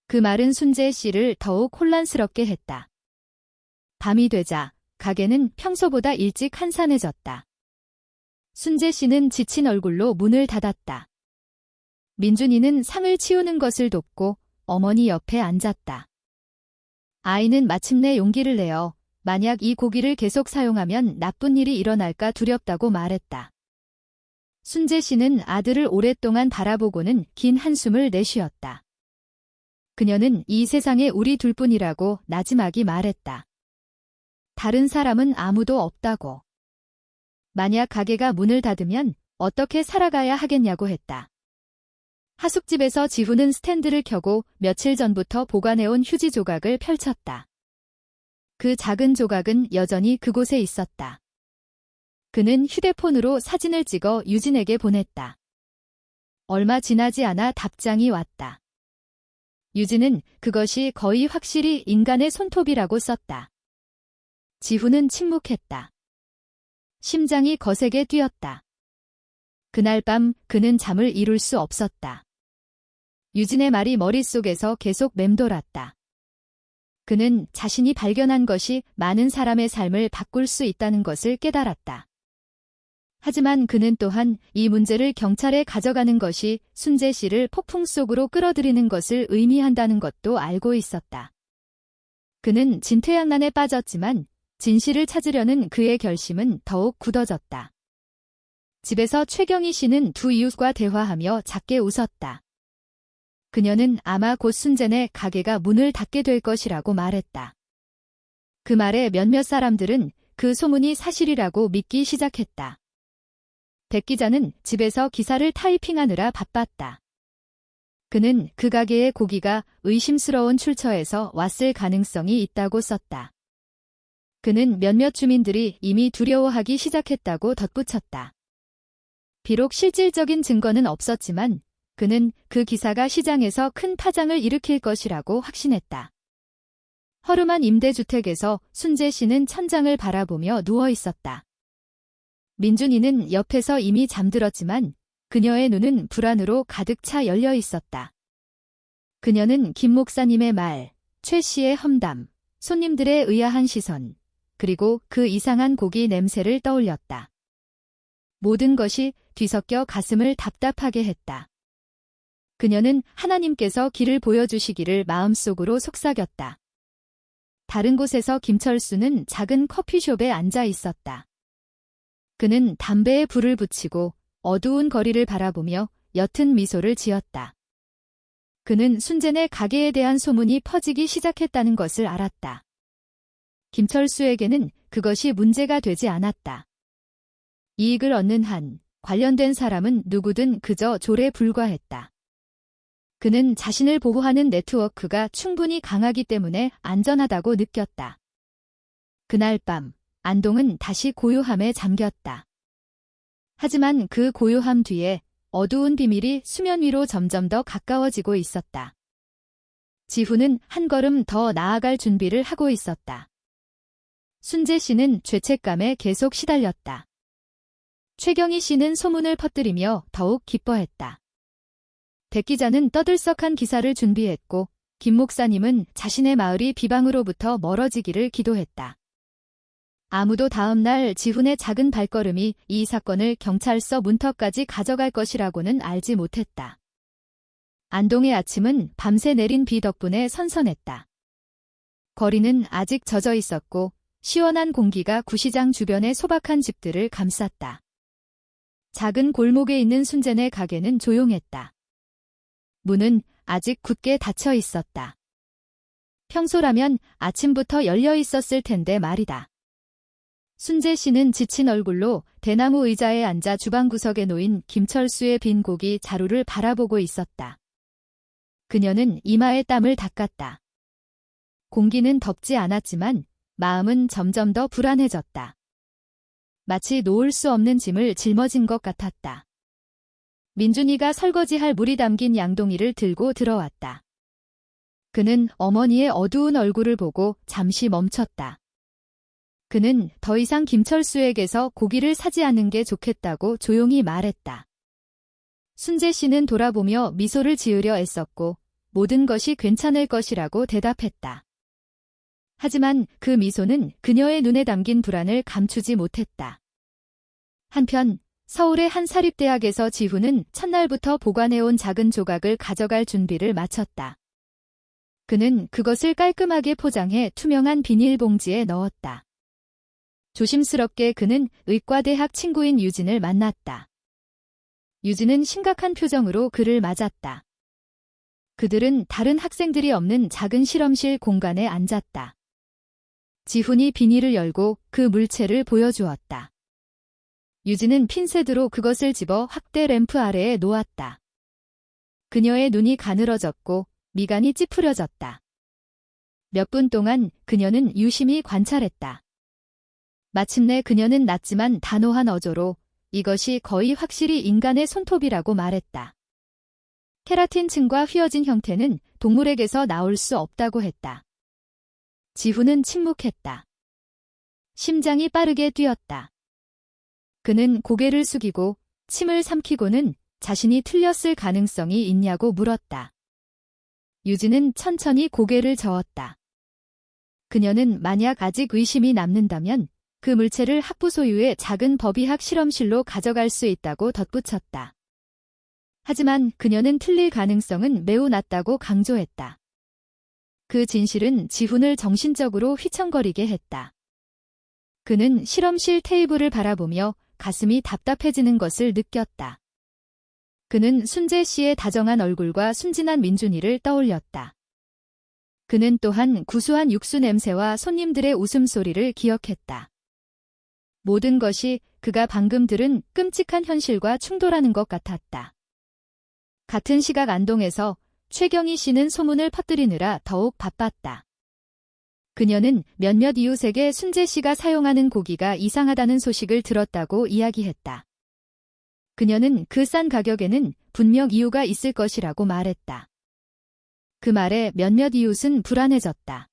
그 말은 순재 씨를 더욱 혼란스럽게 했다. 밤이 되자 가게는 평소보다 일찍 한산해졌다. 순재 씨는 지친 얼굴로 문을 닫았다. 민준이는 상을 치우는 것을 돕고 어머니 옆에 앉았다. 아이는 마침내 용기를 내어 만약 이 고기를 계속 사용하면 나쁜 일이 일어날까 두렵다고 말했다. 순재 씨는 아들을 오랫동안 바라보고는 긴 한숨을 내쉬었다. 그녀는 이 세상에 우리 둘뿐이라고 나지막이 말했다. 다른 사람은 아무도 없다고. 만약 가게가 문을 닫으면 어떻게 살아가야 하겠냐고 했다. 하숙집에서 지훈은 스탠드를 켜고 며칠 전부터 보관해온 휴지 조각을 펼쳤다. 그 작은 조각은 여전히 그곳에 있었다. 그는 휴대폰으로 사진을 찍어 유진에게 보냈다. 얼마 지나지 않아 답장이 왔다. 유진은 그것이 거의 확실히 인간의 손톱이라고 썼다. 지훈은 침묵했다. 심장이 거세게 뛰었다. 그날 밤 그는 잠을 이룰 수 없었다. 유진의 말이 머릿속에서 계속 맴돌았다. 그는 자신이 발견한 것이 많은 사람의 삶을 바꿀 수 있다는 것을 깨달았다. 하지만 그는 또한 이 문제를 경찰에 가져가는 것이 순재 씨를 폭풍 속으로 끌어들이는 것을 의미한다는 것도 알고 있었다. 그는 진퇴양난에 빠졌지만 진실을 찾으려는 그의 결심은 더욱 굳어졌다. 집에서 최경희 씨는 두 이웃과 대화하며 작게 웃었다. 그녀는 아마 곧 순재네 가게가 문을 닫게 될 것이라고 말했다. 그 말에 몇몇 사람들은 그 소문이 사실이라고 믿기 시작했다. 백 기자는 집에서 기사를 타이핑하느라 바빴다. 그는 그 가게의 고기가 의심스러운 출처에서 왔을 가능성이 있다고 썼다. 그는 몇몇 주민들이 이미 두려워하기 시작했다고 덧붙였다. 비록 실질적인 증거는 없었지만 그는 그 기사가 시장에서 큰 파장을 일으킬 것이라고 확신했다. 허름한 임대주택에서 순재 씨는 천장을 바라보며 누워 있었다. 민준이는 옆에서 이미 잠들었지만 그녀의 눈은 불안으로 가득 차 열려 있었다. 그녀는 김 목사님의 말, 최 씨의 험담, 손님들의 의아한 시선, 그리고 그 이상한 고기 냄새를 떠올렸다. 모든 것이 뒤섞여 가슴을 답답하게 했다. 그녀는 하나님께서 길을 보여주시기를 마음속으로 속삭였다. 다른 곳에서 김철수는 작은 커피숍에 앉아 있었다. 그는 담배에 불을 붙이고 어두운 거리를 바라보며 옅은 미소를 지었다. 그는 순재네 가게에 대한 소문이 퍼지기 시작했다는 것을 알았다. 김철수에게는 그것이 문제가 되지 않았다. 이익을 얻는 한 관련된 사람은 누구든 그저 졸에 불과했다. 그는 자신을 보호하는 네트워크가 충분히 강하기 때문에 안전하다고 느꼈다. 그날 밤 안동은 다시 고요함에 잠겼다. 하지만 그 고요함 뒤에 어두운 비밀이 수면 위로 점점 더 가까워지고 있었다. 지훈은 한 걸음 더 나아갈 준비를 하고 있었다. 순재 씨는 죄책감에 계속 시달렸다. 최경희 씨는 소문을 퍼뜨리며 더욱 기뻐했다. 백 기자는 떠들썩한 기사를 준비했고 김 목사님은 자신의 마을이 비방으로부터 멀어지기를 기도했다. 아무도 다음 날 지훈의 작은 발걸음이 이 사건을 경찰서 문턱까지 가져갈 것이라고는 알지 못했다. 안동의 아침은 밤새 내린 비 덕분에 선선했다. 거리는 아직 젖어 있었고 시원한 공기가 구시장 주변의 소박한 집들을 감쌌다. 작은 골목에 있는 순재네 가게는 조용했다. 문은 아직 굳게 닫혀 있었다. 평소라면 아침부터 열려 있었을 텐데 말이다. 순재 씨는 지친 얼굴로 대나무 의자에 앉아 주방 구석에 놓인 김철수의 빈 고기 자루를 바라보고 있었다. 그녀는 이마에 땀을 닦았다. 공기는 덥지 않았지만 마음은 점점 더 불안해졌다. 마치 놓을 수 없는 짐을 짊어진 것 같았다. 민준이가 설거지할 물이 담긴 양동이를 들고 들어왔다. 그는 어머니의 어두운 얼굴을 보고 잠시 멈췄다. 그는 더 이상 김철수에게서 고기를 사지 않는 게 좋겠다고 조용히 말했다. 순재 씨는 돌아보며 미소를 지으려 애썼고 모든 것이 괜찮을 것이라고 대답했다. 하지만 그 미소는 그녀의 눈에 담긴 불안을 감추지 못했다. 한편 서울의 한 사립대학에서 지훈은 첫날부터 보관해온 작은 조각을 가져갈 준비를 마쳤다. 그는 그것을 깔끔하게 포장해 투명한 비닐봉지에 넣었다. 조심스럽게 그는 의과대학 친구인 유진을 만났다. 유진은 심각한 표정으로 그를 맞았다. 그들은 다른 학생들이 없는 작은 실험실 공간에 앉았다. 지훈이 비닐을 열고 그 물체를 보여주었다. 유진은 핀셋으로 그것을 집어 확대 램프 아래에 놓았다. 그녀의 눈이 가늘어졌고 미간이 찌푸려졌다. 몇 분 동안 그녀는 유심히 관찰했다. 마침내 그녀는 낮지만 단호한 어조로 이것이 거의 확실히 인간의 손톱이라고 말했다. 케라틴층과 휘어진 형태는 동물에게서 나올 수 없다고 했다. 지훈은 침묵했다. 심장이 빠르게 뛰었다. 그는 고개를 숙이고 침을 삼키고는 자신이 틀렸을 가능성이 있냐고 물었다. 유진은 천천히 고개를 저었다. 그녀는 만약 아직 의심이 남는다면 그 물체를 학부 소유의 작은 법의학 실험실로 가져갈 수 있다고 덧붙였다. 하지만 그녀는 틀릴 가능성은 매우 낮다고 강조했다. 그 진실은 지훈을 정신적으로 휘청거리게 했다. 그는 실험실 테이블을 바라보며 가슴이 답답해지는 것을 느꼈다. 그는 순재 씨의 다정한 얼굴과 순진한 민준이를 떠올렸다. 그는 또한 구수한 육수 냄새와 손님들의 웃음소리를 기억했다. 모든 것이 그가 방금 들은 끔찍한 현실과 충돌하는 것 같았다. 같은 시각 안동에서 최경희 씨는 소문을 퍼뜨리느라 더욱 바빴다. 그녀는 몇몇 이웃에게 순재 씨가 사용하는 고기가 이상하다는 소식을 들었다고 이야기했다. 그녀는 그 싼 가격에는 분명 이유가 있을 것이라고 말했다. 그 말에 몇몇 이웃은 불안해졌다.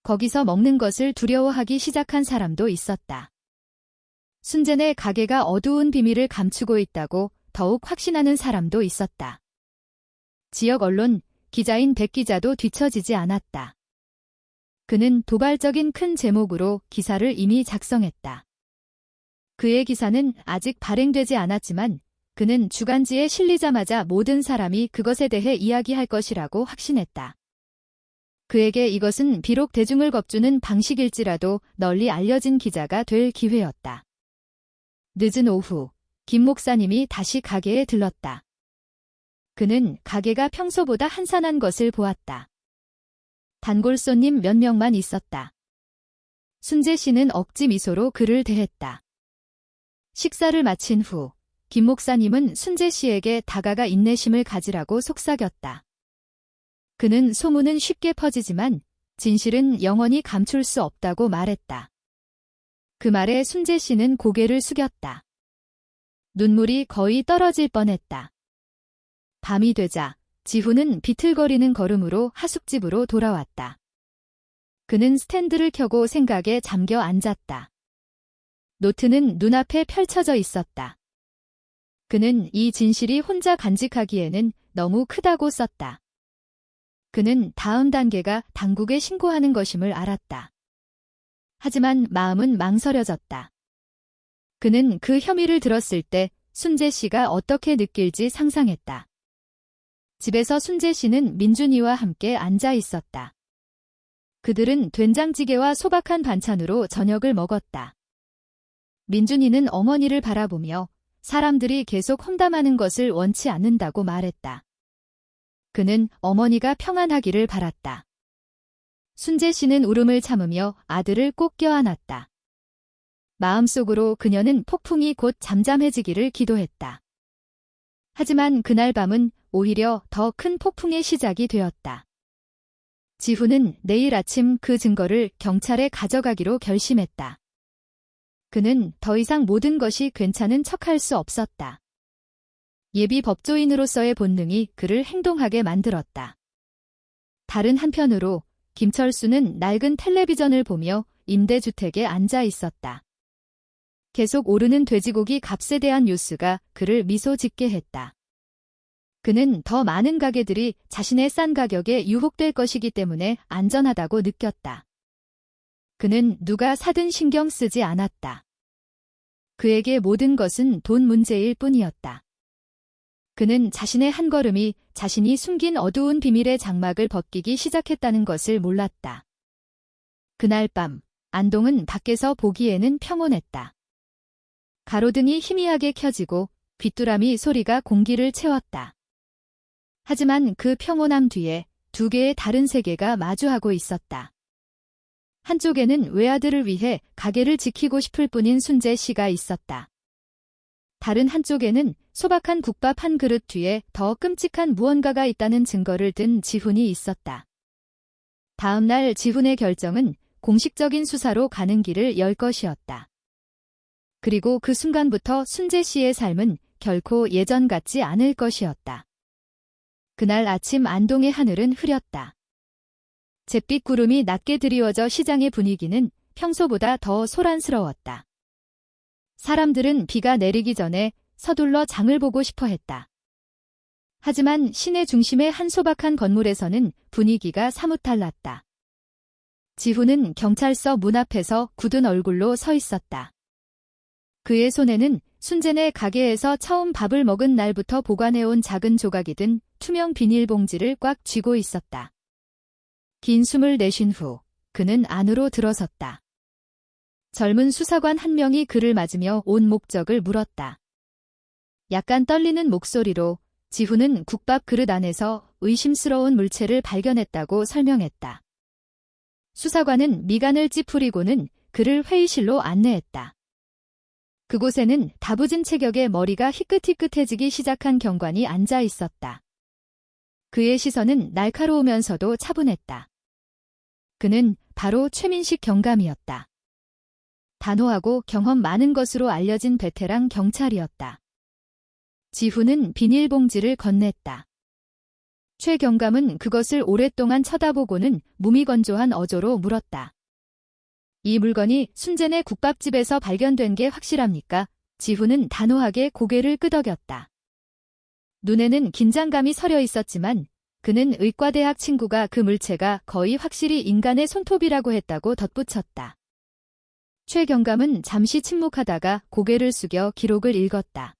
거기서 먹는 것을 두려워하기 시작한 사람도 있었다. 순재네 가게가 어두운 비밀을 감추고 있다고 더욱 확신하는 사람도 있었다. 지역 언론, 기자인 백 기자도 뒤처지지 않았다. 그는 도발적인 큰 제목으로 기사를 이미 작성했다. 그의 기사는 아직 발행되지 않았지만 그는 주간지에 실리자마자 모든 사람이 그것에 대해 이야기할 것이라고 확신했다. 그에게 이것은 비록 대중을 겁주는 방식일지라도 널리 알려진 기자가 될 기회였다. 늦은 오후, 김 목사님이 다시 가게에 들렀다. 그는 가게가 평소보다 한산한 것을 보았다. 단골 손님 몇 명만 있었다. 순재 씨는 억지 미소로 그를 대했다. 식사를 마친 후 김 목사님은 순재 씨에게 다가가 인내심을 가지라고 속삭였다. 그는 소문은 쉽게 퍼지지만 진실은 영원히 감출 수 없다고 말했다. 그 말에 순재 씨는 고개를 숙였다. 눈물이 거의 떨어질 뻔했다. 밤이 되자 지훈은 비틀거리는 걸음으로 하숙집으로 돌아왔다. 그는 스탠드를 켜고 생각에 잠겨 앉았다. 노트는 눈앞에 펼쳐져 있었다. 그는 이 진실이 혼자 간직하기에는 너무 크다고 썼다. 그는 다음 단계가 당국에 신고하는 것임을 알았다. 하지만 마음은 망설여졌다. 그는 그 혐의를 들었을 때 순재 씨가 어떻게 느낄지 상상했다. 집에서 순재 씨는 민준이와 함께 앉아 있었다. 그들은 된장찌개와 소박한 반찬으로 저녁을 먹었다. 민준이는 어머니를 바라보며 사람들이 계속 험담하는 것을 원치 않는다고 말했다. 그는 어머니가 평안하기를 바랐다. 순재 씨는 울음을 참으며 아들을 꼭 껴안았다. 마음속으로 그녀는 폭풍이 곧 잠잠해지기를 기도했다. 하지만 그날 밤은 오히려 더 큰 폭풍의 시작이 되었다. 지훈은 내일 아침 그 증거를 경찰에 가져가기로 결심했다. 그는 더 이상 모든 것이 괜찮은 척할 수 없었다. 예비 법조인으로서의 본능이 그를 행동하게 만들었다. 다른 한편으로 김철수는 낡은 텔레비전을 보며 임대주택에 앉아 있었다. 계속 오르는 돼지고기 값에 대한 뉴스가 그를 미소 짓게 했다. 그는 더 많은 가게들이 자신의 싼 가격에 유혹될 것이기 때문에 안전하다고 느꼈다. 그는 누가 사든 신경 쓰지 않았다. 그에게 모든 것은 돈 문제일 뿐이었다. 그는 자신의 한 걸음이 자신이 숨긴 어두운 비밀의 장막을 벗기기 시작했다는 것을 몰랐다. 그날 밤, 안동은 밖에서 보기에는 평온했다. 가로등이 희미하게 켜지고 귀뚜라미 소리가 공기를 채웠다. 하지만 그 평온함 뒤에 두 개의 다른 세계가 마주하고 있었다. 한쪽에는 외아들을 위해 가게를 지키고 싶을 뿐인 순재 씨가 있었다. 다른 한쪽에는 소박한 국밥 한 그릇 뒤에 더 끔찍한 무언가가 있다는 증거를 든 지훈이 있었다. 다음 날 지훈의 결정은 공식적인 수사로 가는 길을 열 것이었다. 그리고 그 순간부터 순재 씨의 삶은 결코 예전 같지 않을 것이었다. 그날 아침 안동의 하늘은 흐렸다. 잿빛 구름이 낮게 드리워져 시장의 분위기는 평소보다 더 소란스러웠다. 사람들은 비가 내리기 전에 서둘러 장을 보고 싶어 했다. 하지만 시내 중심의 한 소박한 건물에서는 분위기가 사뭇 달랐다. 지훈은 경찰서 문 앞에서 굳은 얼굴로 서 있었다. 그의 손에는 순재네 가게에서 처음 밥을 먹은 날부터 보관해온 작은 조각이 든 투명 비닐봉지를 꽉 쥐고 있었다. 긴 숨을 내쉰 후 그는 안으로 들어섰다. 젊은 수사관 한 명이 그를 맞으며 온 목적을 물었다. 약간 떨리는 목소리로 지훈은 국밥 그릇 안에서 의심스러운 물체를 발견했다고 설명했다. 수사관은 미간을 찌푸리고는 그를 회의실로 안내했다. 그곳에는 다부진 체격의 머리가 희끗희끗해지기 시작한 경관이 앉아 있었다. 그의 시선은 날카로우면서도 차분했다. 그는 바로 최민식 경감이었다. 단호하고 경험 많은 것으로 알려진 베테랑 경찰이었다. 지훈은 비닐봉지를 건넸다. 최 경감은 그것을 오랫동안 쳐다보고는 무미건조한 어조로 물었다. 이 물건이 순재네 국밥집에서 발견된 게 확실합니까? 지훈은 단호하게 고개를 끄덕였다. 눈에는 긴장감이 서려 있었지만 그는 의과대학 친구가 그 물체가 거의 확실히 인간의 손톱이라고 했다고 덧붙였다. 최 경감은 잠시 침묵하다가 고개를 숙여 기록을 읽었다.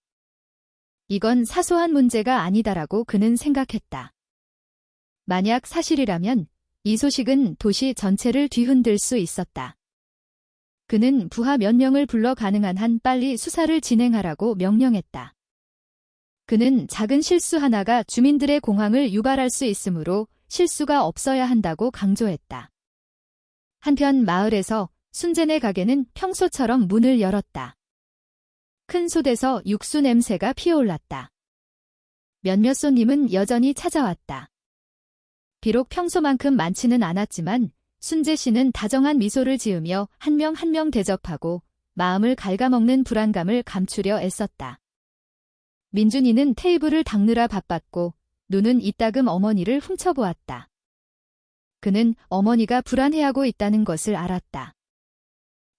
이건 사소한 문제가 아니다라고 그는 생각했다. 만약 사실이라면 이 소식은 도시 전체를 뒤흔들 수 있었다. 그는 부하 몇 명을 불러 가능한 한 빨리 수사를 진행하라고 명령했다. 그는 작은 실수 하나가 주민들의 공황을 유발할 수 있으므로 실수가 없어야 한다고 강조했다. 한편 마을에서 순재네 가게는 평소처럼 문을 열었다. 큰 솥에서 육수 냄새가 피어올랐다. 몇몇 손님은 여전히 찾아왔다. 비록 평소만큼 많지는 않았지만 순재 씨는 다정한 미소를 지으며 한 명 한 명 대접하고 마음을 갉아먹는 불안감을 감추려 애썼다. 민준이는 테이블을 닦느라 바빴고 눈은 이따금 어머니를 훔쳐보았다. 그는 어머니가 불안해하고 있다는 것을 알았다.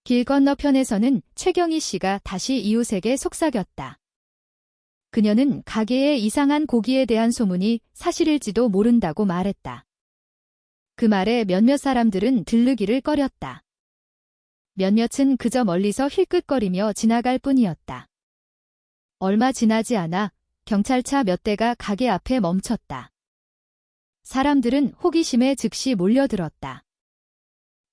길 건너편에서는 최경희 씨가 다시 이웃에게 속삭였다. 그녀는 가게에 이상한 고기에 대한 소문이 사실일지도 모른다고 말했다. 그 말에 몇몇 사람들은 들르기를 꺼렸다. 몇몇은 그저 멀리서 힐끗거리며 지나갈 뿐이었다. 얼마 지나지 않아 경찰차 몇 대가 가게 앞에 멈췄다. 사람들은 호기심에 즉시 몰려들었다.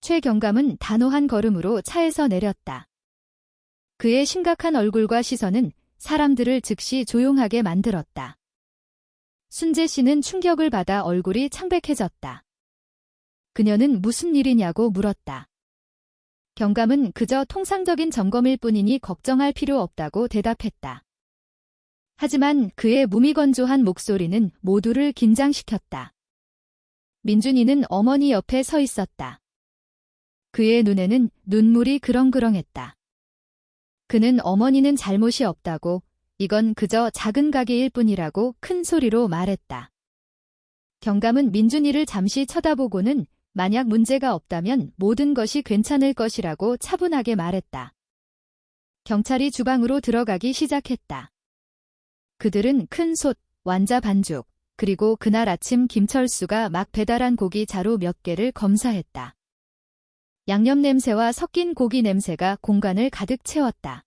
최 경감은 단호한 걸음으로 차에서 내렸다. 그의 심각한 얼굴과 시선은 사람들을 즉시 조용하게 만들었다. 순재 씨는 충격을 받아 얼굴이 창백해졌다. 그녀는 무슨 일이냐고 물었다. 경감은 그저 통상적인 점검일 뿐이니 걱정할 필요 없다고 대답했다. 하지만 그의 무미건조한 목소리는 모두를 긴장시켰다. 민준이는 어머니 옆에 서 있었다. 그의 눈에는 눈물이 그렁그렁했다. 그는 어머니는 잘못이 없다고, 이건 그저 작은 가게일 뿐이라고 큰 소리로 말했다. 경감은 민준이를 잠시 쳐다보고는 만약 문제가 없다면 모든 것이 괜찮을 것이라고 차분하게 말했다. 경찰이 주방으로 들어가기 시작했다. 그들은 큰 솥, 완자 반죽, 그리고 그날 아침 김철수가 막 배달한 고기 자루 몇 개를 검사했다. 양념 냄새와 섞인 고기 냄새가 공간을 가득 채웠다.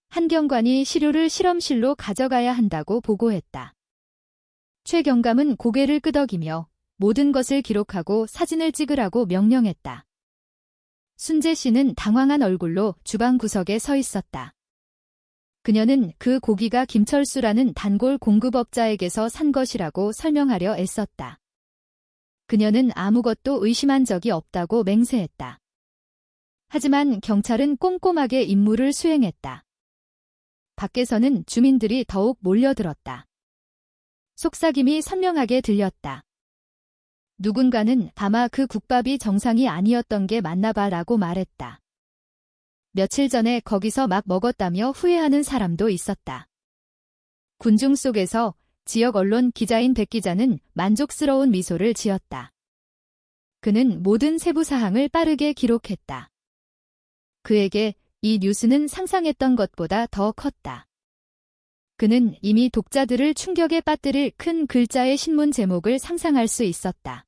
한 경관이 시료를 실험실로 가져가야 한다고 보고했다. 최 경감은 고개를 끄덕이며 모든 것을 기록하고 사진을 찍으라고 명령했다. 순재 씨는 당황한 얼굴로 주방 구석에 서 있었다. 그녀는 그 고기가 김철수라는 단골 공급업자에게서 산 것이라고 설명하려 애썼다. 그녀는 아무것도 의심한 적이 없다고 맹세했다. 하지만 경찰은 꼼꼼하게 임무를 수행했다. 밖에서는 주민들이 더욱 몰려들었다. 속삭임이 선명하게 들렸다. 누군가는 아마 그 국밥이 정상이 아니었던 게 맞나 봐라고 말했다. 며칠 전에 거기서 막 먹었다며 후회하는 사람도 있었다. 군중 속에서 지역 언론 기자인 백 기자는 만족스러운 미소를 지었다. 그는 모든 세부 사항을 빠르게 기록했다. 그에게 이 뉴스는 상상했던 것보다 더 컸다. 그는 이미 독자들을 충격에 빠뜨릴 큰 글자의 신문 제목을 상상할 수 있었다.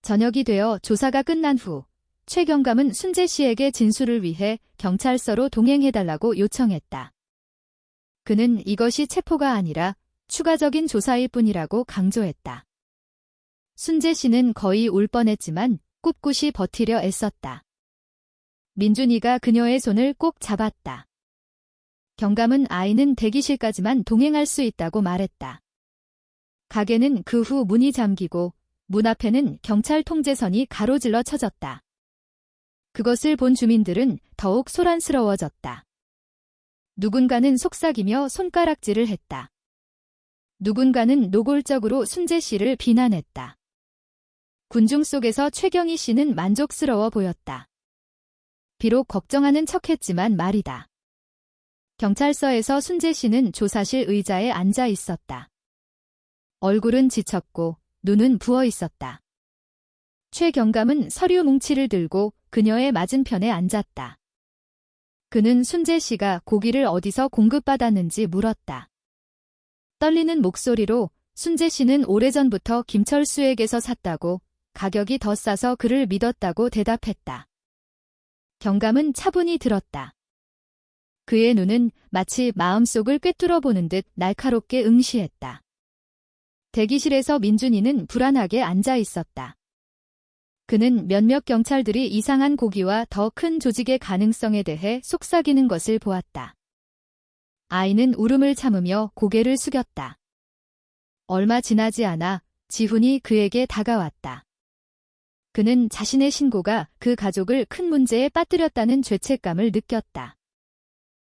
저녁이 되어 조사가 끝난 후 최 경감은 순재 씨에게 진술을 위해 경찰서로 동행해달라고 요청했다. 그는 이것이 체포가 아니라 추가적인 조사일 뿐이라고 강조했다. 순재 씨는 거의 울 뻔했지만 꿋꿋이 버티려 애썼다. 민준이가 그녀의 손을 꼭 잡았다. 경감은 아이는 대기실까지만 동행할 수 있다고 말했다. 가게는 그 후 문이 잠기고 문 앞에는 경찰 통제선이 가로질러 쳐졌다. 그것을 본 주민들은 더욱 소란스러워졌다. 누군가는 속삭이며 손가락질을 했다. 누군가는 노골적으로 순재 씨를 비난했다. 군중 속에서 최경희 씨는 만족스러워 보였다. 비록 걱정하는 척했지만 말이다. 경찰서에서 순재 씨는 조사실 의자에 앉아 있었다. 얼굴은 지쳤고 눈은 부어 있었다. 최 경감은 서류 뭉치를 들고 그녀의 맞은편에 앉았다. 그는 순재 씨가 고기를 어디서 공급받았는지 물었다. 떨리는 목소리로 순재 씨는 오래전부터 김철수에게서 샀다고 가격이 더 싸서 그를 믿었다고 대답했다. 경감은 차분히 들었다. 그의 눈은 마치 마음속을 꿰뚫어 보는 듯 날카롭게 응시했다. 대기실에서 민준이는 불안하게 앉아 있었다. 그는 몇몇 경찰들이 이상한 고기와 더 큰 조직의 가능성에 대해 속삭이는 것을 보았다. 아이는 울음을 참으며 고개를 숙였다. 얼마 지나지 않아 지훈이 그에게 다가왔다. 그는 자신의 신고가 그 가족을 큰 문제에 빠뜨렸다는 죄책감을 느꼈다.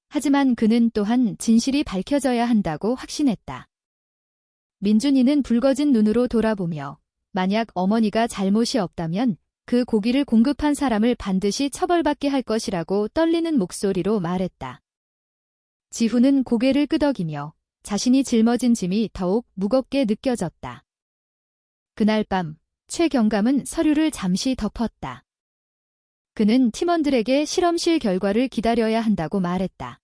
하지만 그는 또한 진실이 밝혀져야 한다고 확신했다. 민준이는 붉어진 눈으로 돌아보며 만약 어머니가 잘못이 없다면 그 고기를 공급한 사람을 반드시 처벌받게 할 것이라고 떨리는 목소리로 말했다. 지훈은 고개를 끄덕이며 자신이 짊어진 짐이 더욱 무겁게 느껴졌다. 그날 밤 최 경감은 서류를 잠시 덮었다. 그는 팀원들에게 실험실 결과를 기다려야 한다고 말했다.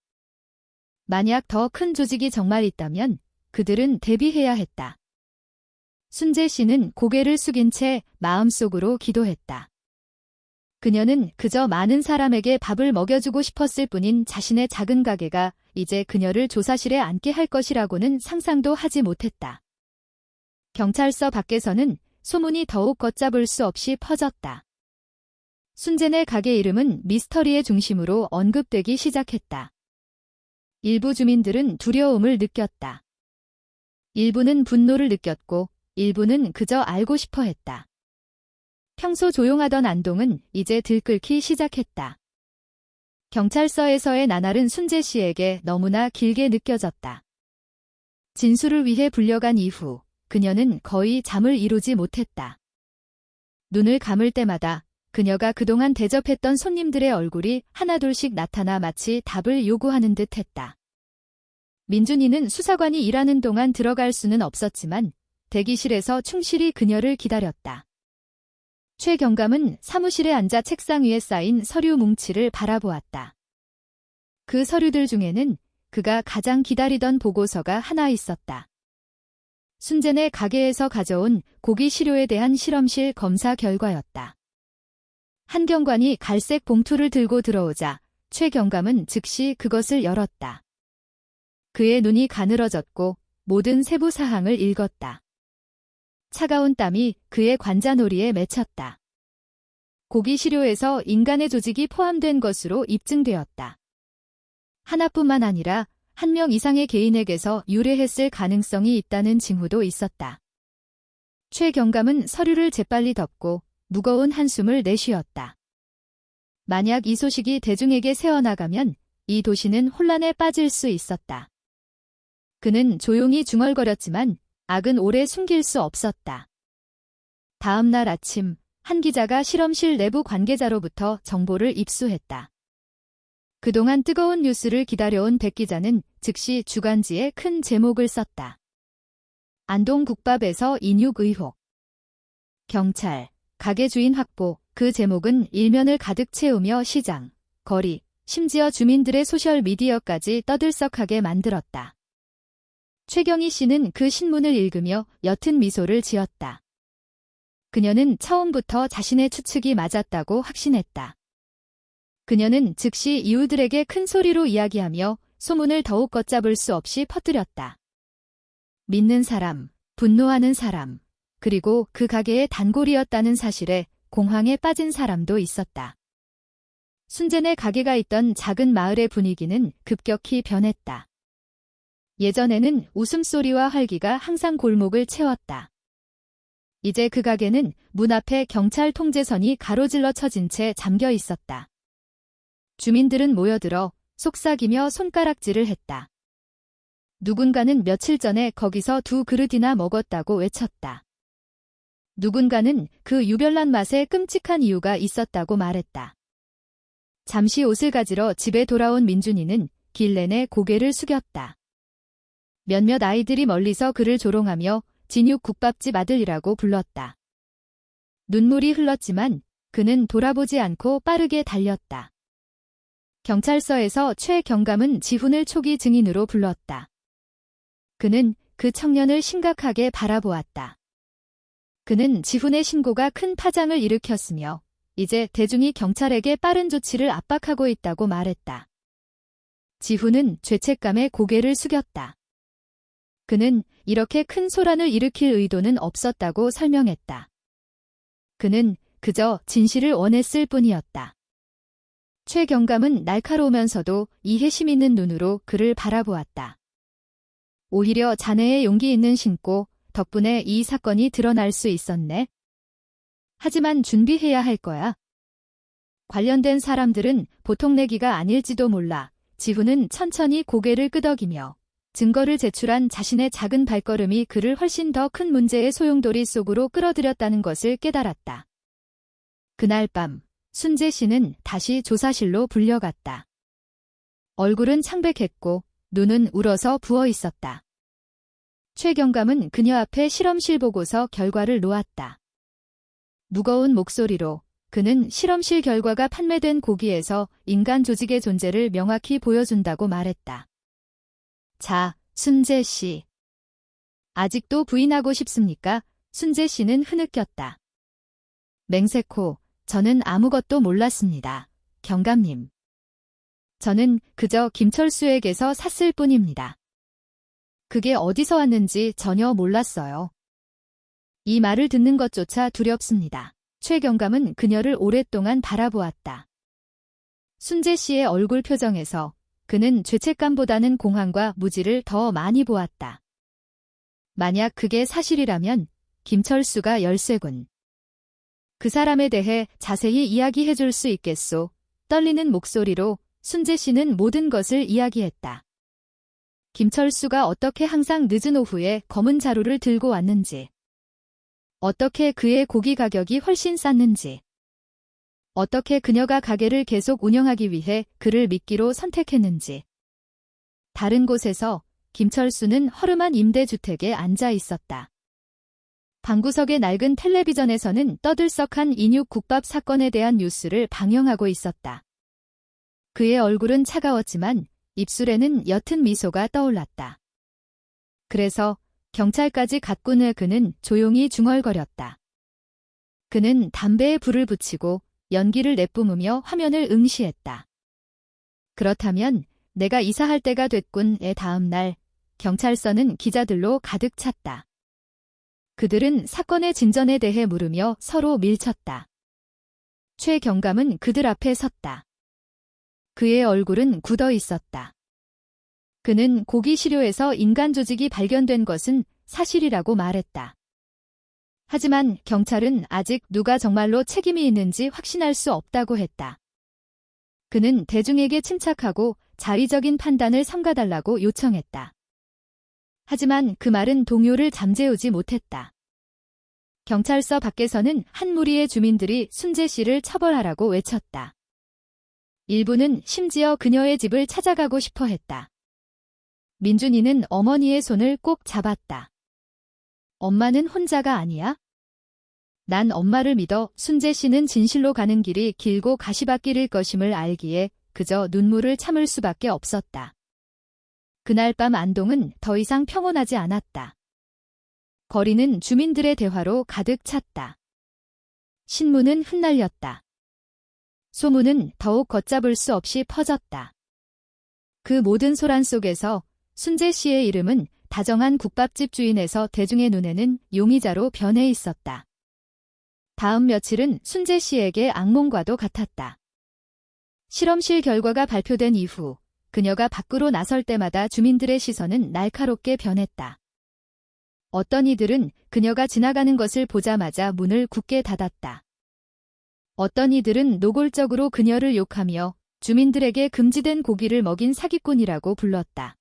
만약 더 큰 조직이 정말 있다면 그들은 대비해야 했다. 순재 씨는 고개를 숙인 채 마음속으로 기도했다. 그녀는 그저 많은 사람에게 밥을 먹여주고 싶었을 뿐인 자신의 작은 가게가 이제 그녀를 조사실에 앉게 할 것이라고는 상상도 하지 못했다. 경찰서 밖에서는 소문이 더욱 걷잡을 수 없이 퍼졌다. 순재네 가게 이름은 미스터리의 중심으로 언급되기 시작했다. 일부 주민들은 두려움을 느꼈다. 일부는 분노를 느꼈고 일부는 그저 알고 싶어 했다. 평소 조용하던 안동은 이제 들끓기 시작했다. 경찰서에서의 나날은 순재 씨에게 너무나 길게 느껴졌다. 진술을 위해 불려간 이후 그녀는 거의 잠을 이루지 못했다. 눈을 감을 때마다 그녀가 그동안 대접했던 손님들의 얼굴이 하나둘씩 나타나 마치 답을 요구하는 듯 했다. 민준이는 수사관이 일하는 동안 들어갈 수는 없었지만 대기실에서 충실히 그녀를 기다렸다. 최 경감은 사무실에 앉아 책상 위에 쌓인 서류 뭉치를 바라보았다. 그 서류들 중에는 그가 가장 기다리던 보고서가 하나 있었다. 순재네 가게에서 가져온 고기 시료에 대한 실험실 검사 결과였다. 한 경관이 갈색 봉투를 들고 들어오자 최 경감은 즉시 그것을 열었다. 그의 눈이 가늘어졌고 모든 세부 사항을 읽었다. 차가운 땀이 그의 관자놀이에 맺혔다. 고기 시료에서 인간의 조직이 포함된 것으로 입증되었다. 하나뿐만 아니라 한 명 이상의 개인에게서 유래했을 가능성이 있다는 징후도 있었다. 최 경감은 서류를 재빨리 덮고 무거운 한숨을 내쉬었다. 만약 이 소식이 대중에게 새어나가면 이 도시는 혼란에 빠질 수 있었다. 그는 조용히 중얼거렸지만 악은 오래 숨길 수 없었다. 다음 날 아침 한 기자가 실험실 내부 관계자로부터 정보를 입수했다. 그동안 뜨거운 뉴스를 기다려온 백 기자는 즉시 주간지에 큰 제목을 썼다. 안동국밥에서 인육 의혹. 경찰, 가게 주인 확보. 그 제목은 일면을 가득 채우며 시장, 거리, 심지어 주민들의 소셜미디어까지 떠들썩하게 만들었다. 최경희 씨는 그 신문을 읽으며 옅은 미소를 지었다. 그녀는 처음부터 자신의 추측이 맞았다고 확신했다. 그녀는 즉시 이웃들에게 큰 소리로 이야기하며 소문을 더욱 걷잡을 수 없이 퍼뜨렸다. 믿는 사람, 분노하는 사람, 그리고 그 가게의 단골이었다는 사실에 공황에 빠진 사람도 있었다. 순재네 가게가 있던 작은 마을의 분위기는 급격히 변했다. 예전에는 웃음소리와 활기가 항상 골목을 채웠다. 이제 그 가게는 문 앞에 경찰 통제선이 가로질러 쳐진 채 잠겨 있었다. 주민들은 모여들어 속삭이며 손가락질을 했다. 누군가는 며칠 전에 거기서 2그릇이나 먹었다고 외쳤다. 누군가는 그 유별난 맛에 끔찍한 이유가 있었다고 말했다. 잠시 옷을 가지러 집에 돌아온 민준이는 길 내내 고개를 숙였다. 몇몇 아이들이 멀리서 그를 조롱하며 진육국밥집 아들이라고 불렀다. 눈물이 흘렀지만 그는 돌아보지 않고 빠르게 달렸다. 경찰서에서 최 경감은 지훈을 초기 증인으로 불렀다. 그는 그 청년을 심각하게 바라보았다. 그는 지훈의 신고가 큰 파장을 일으켰으며 이제 대중이 경찰에게 빠른 조치를 압박하고 있다고 말했다. 지훈은 죄책감에 고개를 숙였다. 그는 이렇게 큰 소란을 일으킬 의도는 없었다고 설명했다. 그는 그저 진실을 원했을 뿐이었다. 최 경감은 날카로우면서도 이해심 있는 눈으로 그를 바라보았다. 오히려 자네의 용기 있는 신고 덕분에 이 사건이 드러날 수 있었네. 하지만 준비해야 할 거야. 관련된 사람들은 보통 내기가 아닐지도 몰라. 지훈은 천천히 고개를 끄덕이며 증거를 제출한 자신의 작은 발걸음이 그를 훨씬 더 큰 문제의 소용돌이 속으로 끌어들였다는 것을 깨달았다. 그날 밤 순재 씨는 다시 조사실로 불려갔다. 얼굴은 창백했고 눈은 울어서 부어 있었다. 최 경감은 그녀 앞에 실험실 보고서 결과를 놓았다. 무거운 목소리로 그는 실험실 결과가 판매된 고기에서 인간 조직의 존재를 명확히 보여준다고 말했다. 자, 순재 씨. 아직도 부인하고 싶습니까? 순재 씨는 흐느꼈다. 맹세코, 저는 아무것도 몰랐습니다. 경감님. 저는 그저 김철수에게서 샀을 뿐입니다. 그게 어디서 왔는지 전혀 몰랐어요. 이 말을 듣는 것조차 두렵습니다. 최 경감은 그녀를 오랫동안 바라보았다. 순재 씨의 얼굴 표정에서 그는 죄책감보다는 공황과 무지를 더 많이 보았다. 만약 그게 사실이라면 김철수가 열쇠군. 그 사람에 대해 자세히 이야기해 줄 수 있겠소. 떨리는 목소리로 순재 씨는 모든 것을 이야기했다. 김철수가 어떻게 항상 늦은 오후에 검은 자루를 들고 왔는지, 어떻게 그의 고기 가격이 훨씬 쌌는지, 어떻게 그녀가 가게를 계속 운영하기 위해 그를 미끼로 선택했는지. 다른 곳에서 김철수는 허름한 임대주택에 앉아 있었다. 방구석의 낡은 텔레비전에서는 떠들썩한 인육국밥 사건에 대한 뉴스를 방영하고 있었다. 그의 얼굴은 차가웠지만 입술에는 옅은 미소가 떠올랐다. 그래서 경찰까지 갔군 후에 그는 조용히 중얼거렸다. 그는 담배에 불을 붙이고 연기를 내뿜으며 화면을 응시했다. 그렇다면 내가 이사할 때가 됐군의 다음 날 경찰서는 기자들로 가득 찼다. 그들은 사건의 진전에 대해 물으며 서로 밀쳤다. 최 경감은 그들 앞에 섰다. 그의 얼굴은 굳어 있었다. 그는 고기 시료에서 인간 조직이 발견된 것은 사실이라고 말했다. 하지만 경찰은 아직 누가 정말로 책임이 있는지 확신할 수 없다고 했다. 그는 대중에게 침착하고 자의적인 판단을 삼가달라고 요청했다. 하지만 그 말은 동요를 잠재우지 못했다. 경찰서 밖에서는 한 무리의 주민들이 순재 씨를 처벌하라고 외쳤다. 일부는 심지어 그녀의 집을 찾아가고 싶어 했다. 민준이는 어머니의 손을 꼭 잡았다. 엄마는 혼자가 아니야? 난 엄마를 믿어. 순재 씨는 진실로 가는 길이 길고 가시밭길일 것임을 알기에 그저 눈물을 참을 수밖에 없었다. 그날 밤 안동은 더 이상 평온하지 않았다. 거리는 주민들의 대화로 가득 찼다. 신문은 흩날렸다. 소문은 더욱 걷잡을 수 없이 퍼졌다. 그 모든 소란 속에서 순재 씨의 이름은 다정한 국밥집 주인에서 대중의 눈에는 용의자로 변해 있었다. 다음 며칠은 순재 씨에게 악몽과도 같았다. 실험실 결과가 발표된 이후 그녀가 밖으로 나설 때마다 주민들의 시선은 날카롭게 변했다. 어떤 이들은 그녀가 지나가는 것을 보자마자 문을 굳게 닫았다. 어떤 이들은 노골적으로 그녀를 욕하며 주민들에게 금지된 고기를 먹인 사기꾼이라고 불렀다.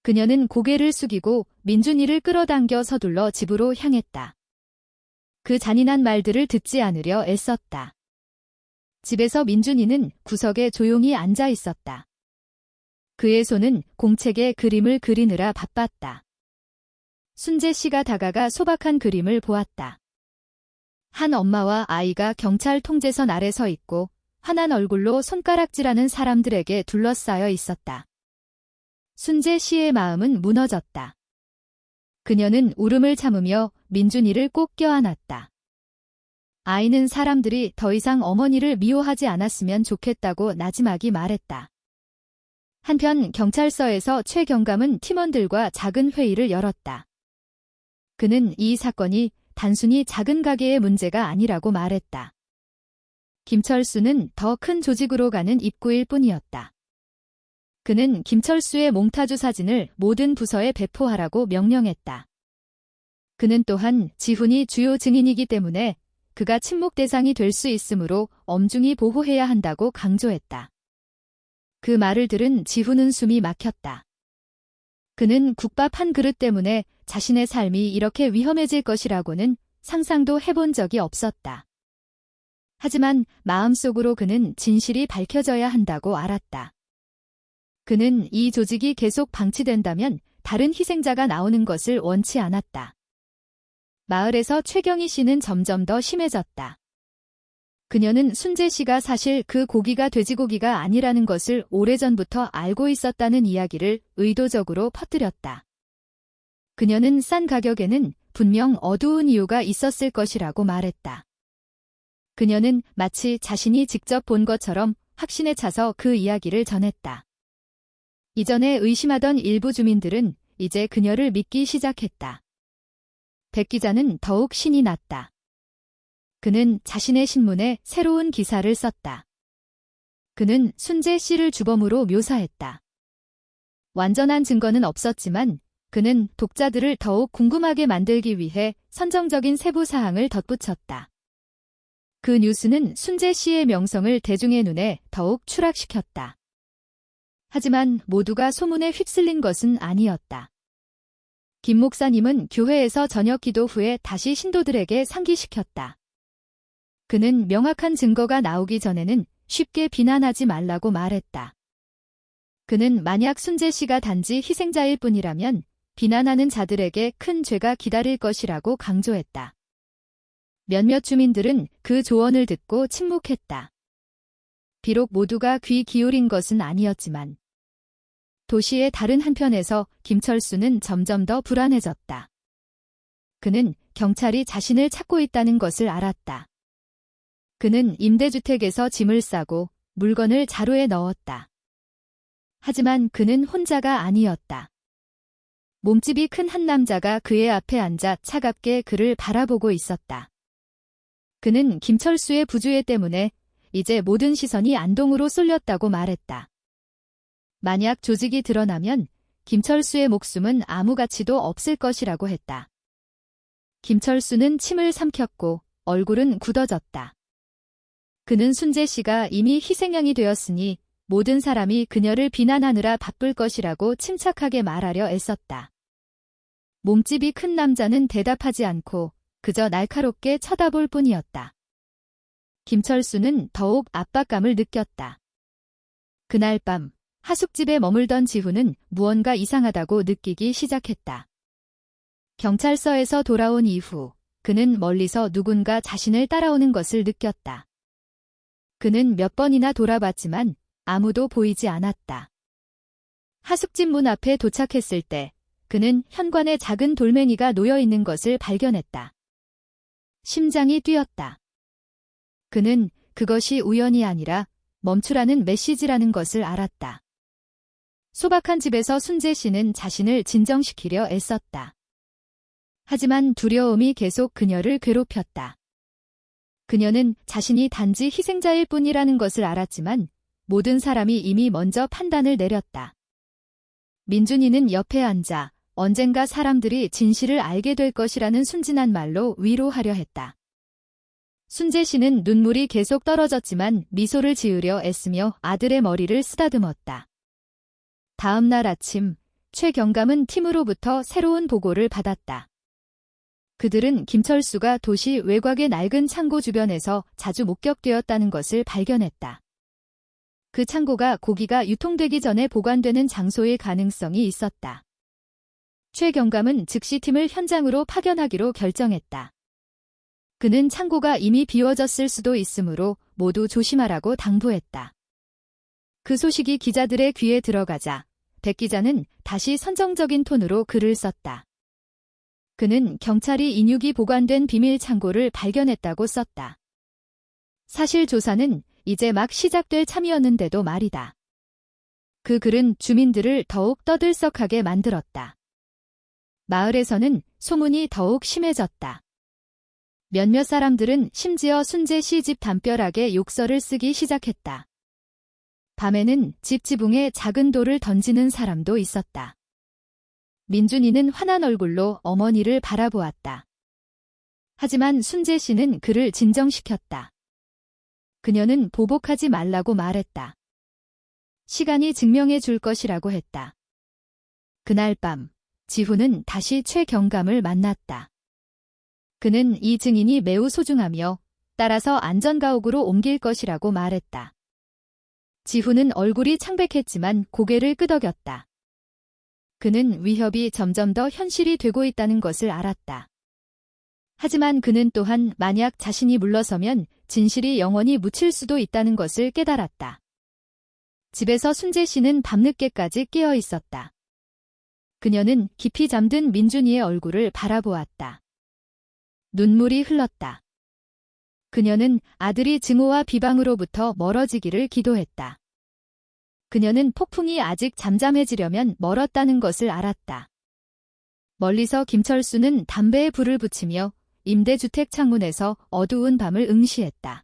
그녀는 고개를 숙이고 민준이를 끌어당겨 서둘러 집으로 향했다. 그 잔인한 말들을 듣지 않으려 애썼다. 집에서 민준이는 구석에 조용히 앉아 있었다. 그의 손은 공책에 그림을 그리느라 바빴다. 순재 씨가 다가가 소박한 그림을 보았다. 한 엄마와 아이가 경찰 통제선 아래 서 있고 환한 얼굴로 손가락질하는 사람들에게 둘러싸여 있었다. 순재 씨의 마음은 무너졌다. 그녀는 울음을 참으며 민준이를 꼭 껴안았다. 아이는 사람들이 더 이상 어머니를 미워하지 않았으면 좋겠다고 나지막이 말했다. 한편 경찰서에서 최 경감은 팀원들과 작은 회의를 열었다. 그는 이 사건이 단순히 작은 가게의 문제가 아니라고 말했다. 김철수는 더 큰 조직으로 가는 입구일 뿐이었다. 그는 김철수의 몽타주 사진을 모든 부서에 배포하라고 명령했다. 그는 또한 지훈이 주요 증인이기 때문에 그가 침묵 대상이 될 수 있으므로 엄중히 보호해야 한다고 강조했다. 그 말을 들은 지훈은 숨이 막혔다. 그는 국밥 한 그릇 때문에 자신의 삶이 이렇게 위험해질 것이라고는 상상도 해본 적이 없었다. 하지만 마음속으로 그는 진실이 밝혀져야 한다고 알았다. 그는 이 조직이 계속 방치된다면 다른 희생자가 나오는 것을 원치 않았다. 마을에서 최경희 씨는 점점 더 심해졌다. 그녀는 순재 씨가 사실 그 고기가 돼지고기가 아니라는 것을 오래전부터 알고 있었다는 이야기를 의도적으로 퍼뜨렸다. 그녀는 싼 가격에는 분명 어두운 이유가 있었을 것이라고 말했다. 그녀는 마치 자신이 직접 본 것처럼 확신에 차서 그 이야기를 전했다. 이전에 의심하던 일부 주민들은 이제 그녀를 믿기 시작했다. 백 기자는 더욱 신이 났다. 그는 자신의 신문에 새로운 기사를 썼다. 그는 순재 씨를 주범으로 묘사했다. 완전한 증거는 없었지만 그는 독자들을 더욱 궁금하게 만들기 위해 선정적인 세부 사항을 덧붙였다. 그 뉴스는 순재 씨의 명성을 대중의 눈에 더욱 추락시켰다. 하지만 모두가 소문에 휩쓸린 것은 아니었다. 김 목사님은 교회에서 저녁 기도 후에 다시 신도들에게 상기시켰다. 그는 명확한 증거가 나오기 전에는 쉽게 비난하지 말라고 말했다. 그는 만약 순재 씨가 단지 희생자일 뿐이라면 비난하는 자들에게 큰 죄가 기다릴 것이라고 강조했다. 몇몇 주민들은 그 조언을 듣고 침묵했다. 비록 모두가 귀 기울인 것은 아니었지만 도시의 다른 한편에서 김철수는 점점 더 불안해졌다. 그는 경찰이 자신을 찾고 있다는 것을 알았다. 그는 임대주택에서 짐을 싸고 물건을 자루에 넣었다. 하지만 그는 혼자가 아니었다. 몸집이 큰 한 남자가 그의 앞에 앉아 차갑게 그를 바라보고 있었다. 그는 김철수의 부주의 때문에 이제 모든 시선이 안동으로 쏠렸다고 말했다. 만약 조직이 드러나면 김철수의 목숨은 아무 가치도 없을 것이라고 했다. 김철수는 침을 삼켰고 얼굴은 굳어졌다. 그는 순재 씨가 이미 희생양이 되었으니 모든 사람이 그녀를 비난하느라 바쁠 것이라고 침착하게 말하려 애썼다. 몸집이 큰 남자는 대답하지 않고 그저 날카롭게 쳐다볼 뿐이었다. 김철수는 더욱 압박감을 느꼈다. 그날 밤 하숙집에 머물던 지훈은 무언가 이상하다고 느끼기 시작했다. 경찰서에서 돌아온 이후 그는 멀리서 누군가 자신을 따라오는 것을 느꼈다. 그는 몇 번이나 돌아봤지만 아무도 보이지 않았다. 하숙집 문 앞에 도착했을 때 그는 현관에 작은 돌멩이가 놓여 있는 것을 발견했다. 심장이 뛰었다. 그는 그것이 우연이 아니라 멈추라는 메시지라는 것을 알았다. 소박한 집에서 순재 씨는 자신을 진정시키려 애썼다. 하지만 두려움이 계속 그녀를 괴롭혔다. 그녀는 자신이 단지 희생자일 뿐이라는 것을 알았지만 모든 사람이 이미 먼저 판단을 내렸다. 민준이는 옆에 앉아 언젠가 사람들이 진실을 알게 될 것이라는 순진한 말로 위로하려 했다. 순재 씨는 눈물이 계속 떨어졌지만 미소를 지으려 애쓰며 아들의 머리를 쓰다듬었다. 다음 날 아침, 최경감은 팀으로부터 새로운 보고를 받았다. 그들은 김철수가 도시 외곽의 낡은 창고 주변에서 자주 목격되었다는 것을 발견했다. 그 창고가 고기가 유통되기 전에 보관되는 장소일 가능성이 있었다. 최경감은 즉시 팀을 현장으로 파견하기로 결정했다. 그는 창고가 이미 비워졌을 수도 있으므로 모두 조심하라고 당부했다. 그 소식이 기자들의 귀에 들어가자 백 기자는 다시 선정적인 톤으로 글을 썼다. 그는 경찰이 인육이 보관된 비밀 창고를 발견했다고 썼다. 사실 조사는 이제 막 시작될 참이었는데도 말이다. 그 글은 주민들을 더욱 떠들썩하게 만들었다. 마을에서는 소문이 더욱 심해졌다. 몇몇 사람들은 심지어 순재 씨 집 담벼락에 욕설을 쓰기 시작했다. 밤에는 집 지붕에 작은 돌을 던지는 사람도 있었다. 민준이는 환한 얼굴로 어머니를 바라보았다. 하지만 순재 씨는 그를 진정시켰다. 그녀는 보복하지 말라고 말했다. 시간이 증명해 줄 것이라고 했다. 그날 밤, 지훈은 다시 최경감을 만났다. 그는 이 증인이 매우 소중하며 따라서 안전가옥으로 옮길 것이라고 말했다. 지훈은 얼굴이 창백했지만 고개를 끄덕였다. 그는 위협이 점점 더 현실이 되고 있다는 것을 알았다. 하지만 그는 또한 만약 자신이 물러서면 진실이 영원히 묻힐 수도 있다는 것을 깨달았다. 집에서 순재 씨는 밤늦게까지 깨어 있었다. 그녀는 깊이 잠든 민준이의 얼굴을 바라보았다. 눈물이 흘렀다. 그녀는 아들이 증오와 비방으로부터 멀어지기를 기도했다. 그녀는 폭풍이 아직 잠잠해지려면 멀었다는 것을 알았다. 멀리서 김철수는 담배에 불을 붙이며 임대주택 창문에서 어두운 밤을 응시했다.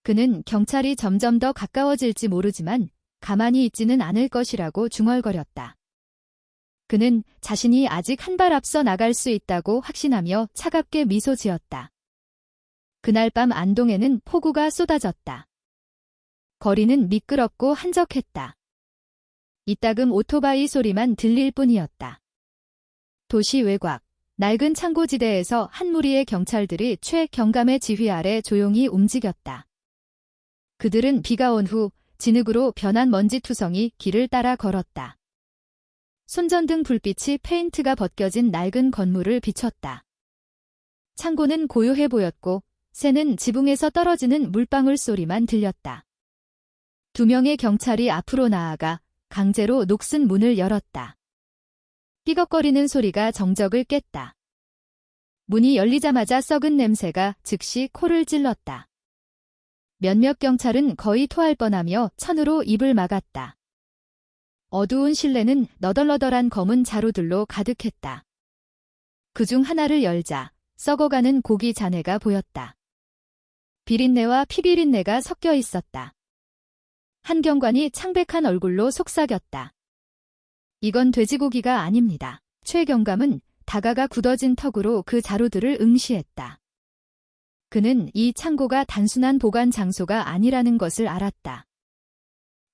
그는 경찰이 점점 더 가까워질지 모르지만 가만히 있지는 않을 것이라고 중얼거렸다. 그는 자신이 아직 한 발 앞서 나갈 수 있다고 확신하며 차갑게 미소 지었다. 그날 밤 안동에는 폭우가 쏟아졌다. 거리는 미끄럽고 한적했다. 이따금 오토바이 소리만 들릴 뿐이었다. 도시 외곽, 낡은 창고지대에서 한 무리의 경찰들이 최경감의 지휘 아래 조용히 움직였다. 그들은 비가 온 후 진흙으로 변한 먼지투성이 길을 따라 걸었다. 손전등 불빛이 페인트가 벗겨진 낡은 건물을 비췄다. 창고는 고요해 보였고 새는 지붕에서 떨어지는 물방울 소리만 들렸다. 2명의 경찰이 앞으로 나아가 강제로 녹슨 문을 열었다. 삐걱거리는 소리가 정적을 깼다. 문이 열리자마자 썩은 냄새가 즉시 코를 찔렀다. 몇몇 경찰은 거의 토할 뻔하며 천으로 입을 막았다. 어두운 실내는 너덜너덜한 검은 자루들로 가득했다. 그중 하나를 열자 썩어가는 고기 잔해가 보였다. 비린내와 피비린내가 섞여 있었다. 한 경관이 창백한 얼굴로 속삭였다. 이건 돼지고기가 아닙니다. 최경감은 다가가 굳어진 턱으로 그 자루들을 응시했다. 그는 이 창고가 단순한 보관 장소가 아니라는 것을 알았다.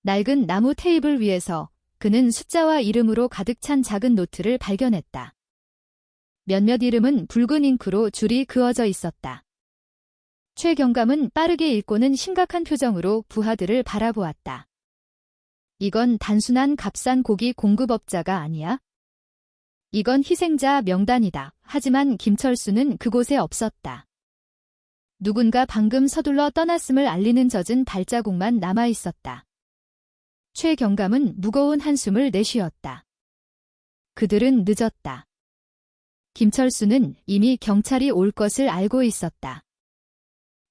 낡은 나무 테이블 위에서 그는 숫자와 이름으로 가득 찬 작은 노트를 발견했다. 몇몇 이름은 붉은 잉크로 줄이 그어져 있었다. 최경감은 빠르게 읽고는 심각한 표정으로 부하들을 바라보았다. 이건 단순한 값싼 고기 공급업자가 아니야? 이건 희생자 명단이다. 하지만 김철수는 그곳에 없었다. 누군가 방금 서둘러 떠났음을 알리는 젖은 발자국만 남아 있었다. 최 경감은 무거운 한숨을 내쉬었다. 그들은 늦었다. 김철수는 이미 경찰이 올 것을 알고 있었다.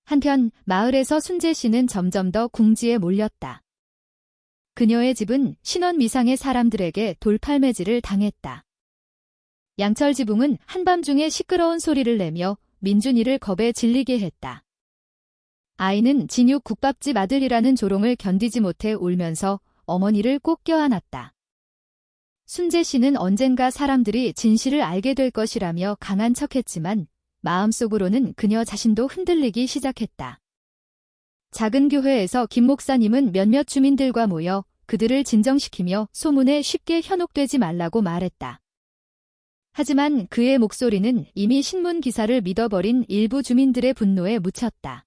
한편 마을에서 순재 씨는 점점 더 궁지에 몰렸다. 그녀의 집은 신원 미상의 사람들에게 돌팔매질을 당했다. 양철 지붕은 한밤중에 시끄러운 소리를 내며 민준이를 겁에 질리게 했다. 아이는 진육 국밥집 아들이라는 조롱을 견디지 못해 울면서 어머니를 꼭 껴안았다. 순재 씨는 언젠가 사람들이 진실을 알게 될 것이라며 강한 척했지만 마음속으로는 그녀 자신도 흔들리기 시작했다. 작은 교회에서 김 목사님은 몇몇 주민들과 모여 그들을 진정시키며 소문에 쉽게 현혹되지 말라고 말했다. 하지만 그의 목소리는 이미 신문 기사를 믿어버린 일부 주민들의 분노에 묻혔다.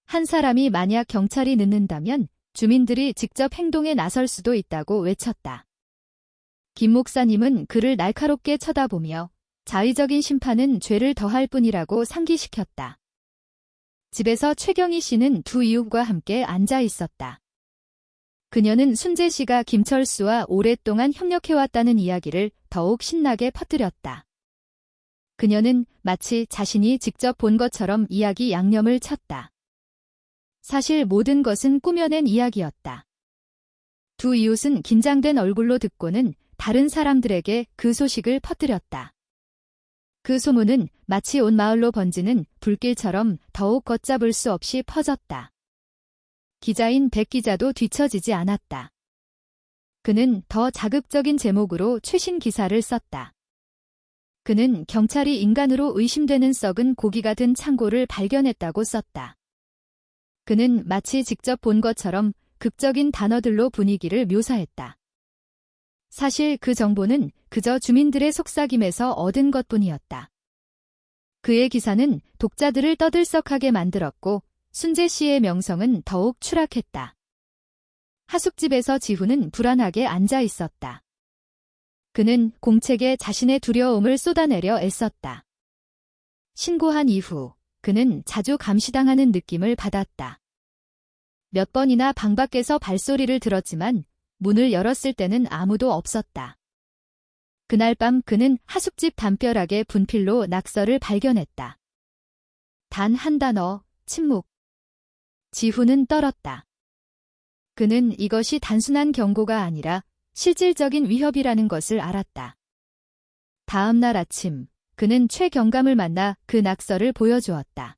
한 사람이 만약 경찰이 늦는다면 주민들이 직접 행동에 나설 수도 있다고 외쳤다. 김 목사님은 그를 날카롭게 쳐다보며 자의적인 심판은 죄를 더할 뿐이라고 상기시켰다. 집에서 최경희 씨는 두 이웃과 함께 앉아 있었다. 그녀는 순재 씨가 김철수와 오랫동안 협력해왔다는 이야기를 더욱 신나게 퍼뜨렸다. 그녀는 마치 자신이 직접 본 것처럼 이야기 양념을 쳤다. 사실 모든 것은 꾸며낸 이야기였다. 두 이웃은 긴장된 얼굴로 듣고는 다른 사람들에게 그 소식을 퍼뜨렸다. 그 소문은 마치 온 마을로 번지는 불길처럼 더욱 걷잡을 수 없이 퍼졌다. 기자인 백 기자도 뒤처지지 않았다. 그는 더 자극적인 제목으로 최신 기사를 썼다. 그는 경찰이 인간으로 의심되는 썩은 고기가 든 창고를 발견했다고 썼다. 그는 마치 직접 본 것처럼 극적인 단어들로 분위기를 묘사했다. 사실 그 정보는 그저 주민들의 속삭임에서 얻은 것뿐이었다. 그의 기사는 독자들을 떠들썩하게 만들었고 순재 씨의 명성은 더욱 추락했다. 하숙집에서 지훈은 불안하게 앉아 있었다. 그는 공책에 자신의 두려움을 쏟아내려 애썼다. 신고한 이후 그는 자주 감시당하는 느낌을 받았다. 몇 번이나 방 밖에서 발소리를 들었지만 문을 열었을 때는 아무도 없었다. 그날 밤 그는 하숙집 담벼락에 분필로 낙서를 발견했다. 단 한 단어, 침묵. 지훈은 떨었다. 그는 이것이 단순한 경고가 아니라 실질적인 위협이라는 것을 알았다. 다음 날 아침, 그는 최 경감을 만나 그 낙서를 보여주었다.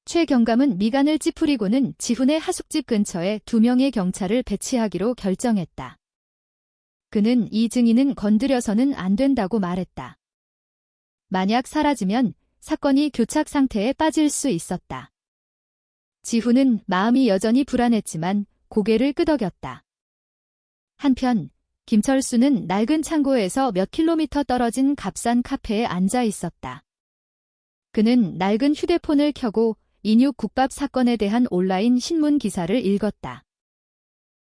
최 경감은 미간을 찌푸리고는 지훈의 하숙집 근처에 2명의 경찰을 배치하기로 결정했다. 그는 이 증인은 건드려서는 안 된다고 말했다. 만약 사라지면 사건이 교착 상태에 빠질 수 있었다. 지훈은 마음이 여전히 불안했지만 고개를 끄덕였다. 한편 김철수는 낡은 창고에서 몇 킬로미터 떨어진 값싼 카페에 앉아 있었다. 그는 낡은 휴대폰을 켜고 인육 국밥 사건에 대한 온라인 신문 기사를 읽었다.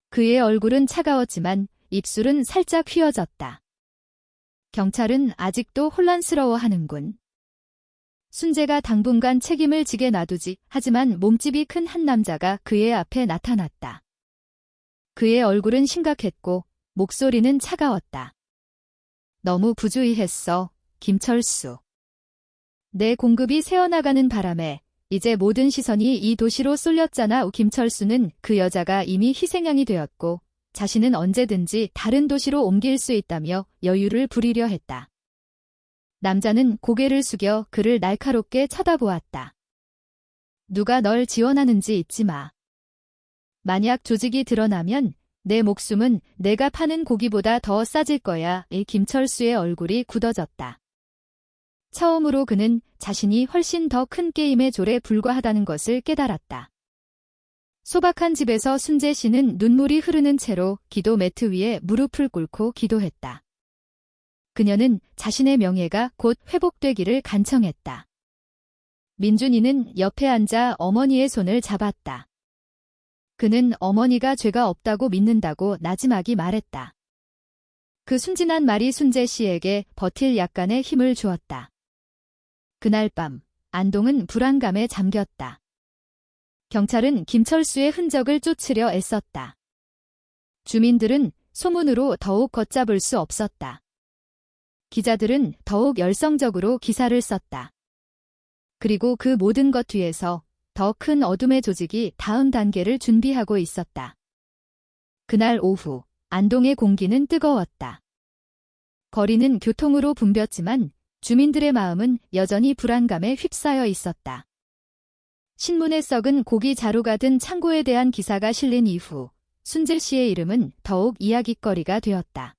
그의 얼굴은 차가웠지만 입술은 살짝 휘어졌다. 경찰은 아직도 혼란스러워하는군. 순재가 당분간 책임을 지게 놔두지. 하지만 몸집이 큰 한 남자가 그의 앞에 나타났다. 그의 얼굴은 심각했고 목소리는 차가웠다. 너무 부주의했어, 김철수. 내 공급이 새어나가는 바람에 이제 모든 시선이 이 도시로 쏠렸잖아. 김철수는 그 여자가 이미 희생양이 되었고 자신은 언제든지 다른 도시로 옮길 수 있다며 여유를 부리려 했다. 남자는 고개를 숙여 그를 날카롭게 쳐다보았다. 누가 널 지원하는지 잊지 마. 만약 조직이 드러나면 내 목숨은 내가 파는 고기보다 더 싸질 거야. 이 김철수의 얼굴이 굳어졌다. 처음으로 그는 자신이 훨씬 더 큰 게임의 졸에 불과하다는 것을 깨달았다. 소박한 집에서 순재 씨는 눈물이 흐르는 채로 기도 매트 위에 무릎을 꿇고 기도했다. 그녀는 자신의 명예가 곧 회복되기를 간청했다. 민준이는 옆에 앉아 어머니의 손을 잡았다. 그는 어머니가 죄가 없다고 믿는다고 나지막이 말했다. 그 순진한 말이 순재 씨에게 버틸 약간의 힘을 주었다. 그날 밤, 안동은 불안감에 잠겼다. 경찰은 김철수의 흔적을 쫓으려 애썼다. 주민들은 소문으로 더욱 걷잡을 수 없었다. 기자들은 더욱 열성적으로 기사를 썼다. 그리고 그 모든 것 뒤에서 더 큰 어둠의 조직이 다음 단계를 준비하고 있었다. 그날 오후, 안동의 공기는 뜨거웠다. 거리는 교통으로 붐볐지만 주민들의 마음은 여전히 불안감에 휩싸여 있었다. 신문에 썩은 고기 자루가 든 창고에 대한 기사가 실린 이후 순재 씨의 이름은 더욱 이야깃거리가 되었다.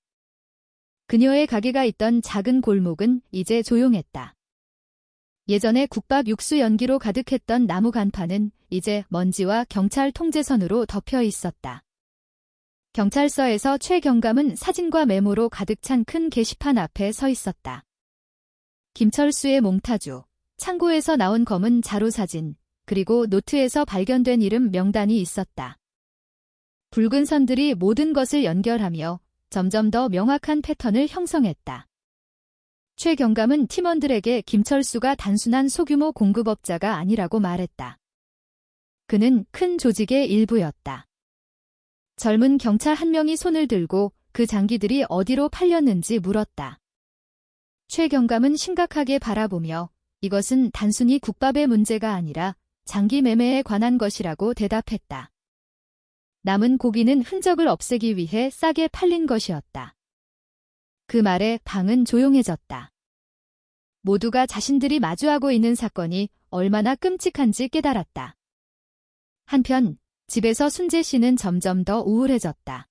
그녀의 가게가 있던 작은 골목은 이제 조용했다. 예전에 국밥 육수 연기로 가득했던 나무 간판은 이제 먼지와 경찰 통제선으로 덮여 있었다. 경찰서에서 최 경감은 사진과 메모로 가득 찬 큰 게시판 앞에 서 있었다. 김철수의 몽타주, 창고에서 나온 검은 자루 사진, 그리고 노트에서 발견된 이름 명단이 있었다. 붉은 선들이 모든 것을 연결하며 점점 더 명확한 패턴을 형성했다. 최 경감은 팀원들에게 김철수가 단순한 소규모 공급업자가 아니라고 말했다. 그는 큰 조직의 일부였다. 젊은 경찰 한 명이 손을 들고 그 장기들이 어디로 팔렸는지 물었다. 최 경감은 심각하게 바라보며 이것은 단순히 국밥의 문제가 아니라 장기 매매에 관한 것이라고 대답했다. 남은 고기는 흔적을 없애기 위해 싸게 팔린 것이었다. 그 말에 방은 조용해졌다. 모두가 자신들이 마주하고 있는 사건이 얼마나 끔찍한지 깨달았다. 한편 집에서 순재 씨는 점점 더 우울해졌다.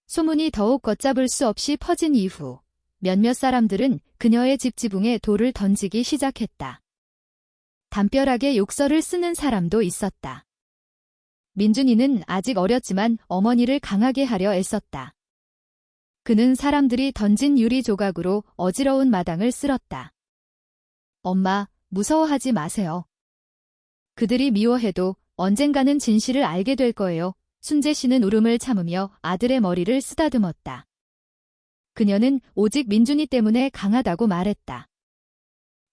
소문이 더욱 걷잡을 수 없이 퍼진 이후 몇몇 사람들은 그녀의 집 지붕에 돌을 던지기 시작했다. 담벼락에 욕설을 쓰는 사람도 있었다. 민준이는 아직 어렸지만 어머니를 강하게 하려 애썼다. 그는 사람들이 던진 유리 조각으로 어지러운 마당을 쓸었다. 엄마, 무서워하지 마세요. 그들이 미워해도 언젠가는 진실을 알게 될 거예요. 순재 씨는 울음을 참으며 아들의 머리를 쓰다듬었다. 그녀는 오직 민준이 때문에 강하다고 말했다.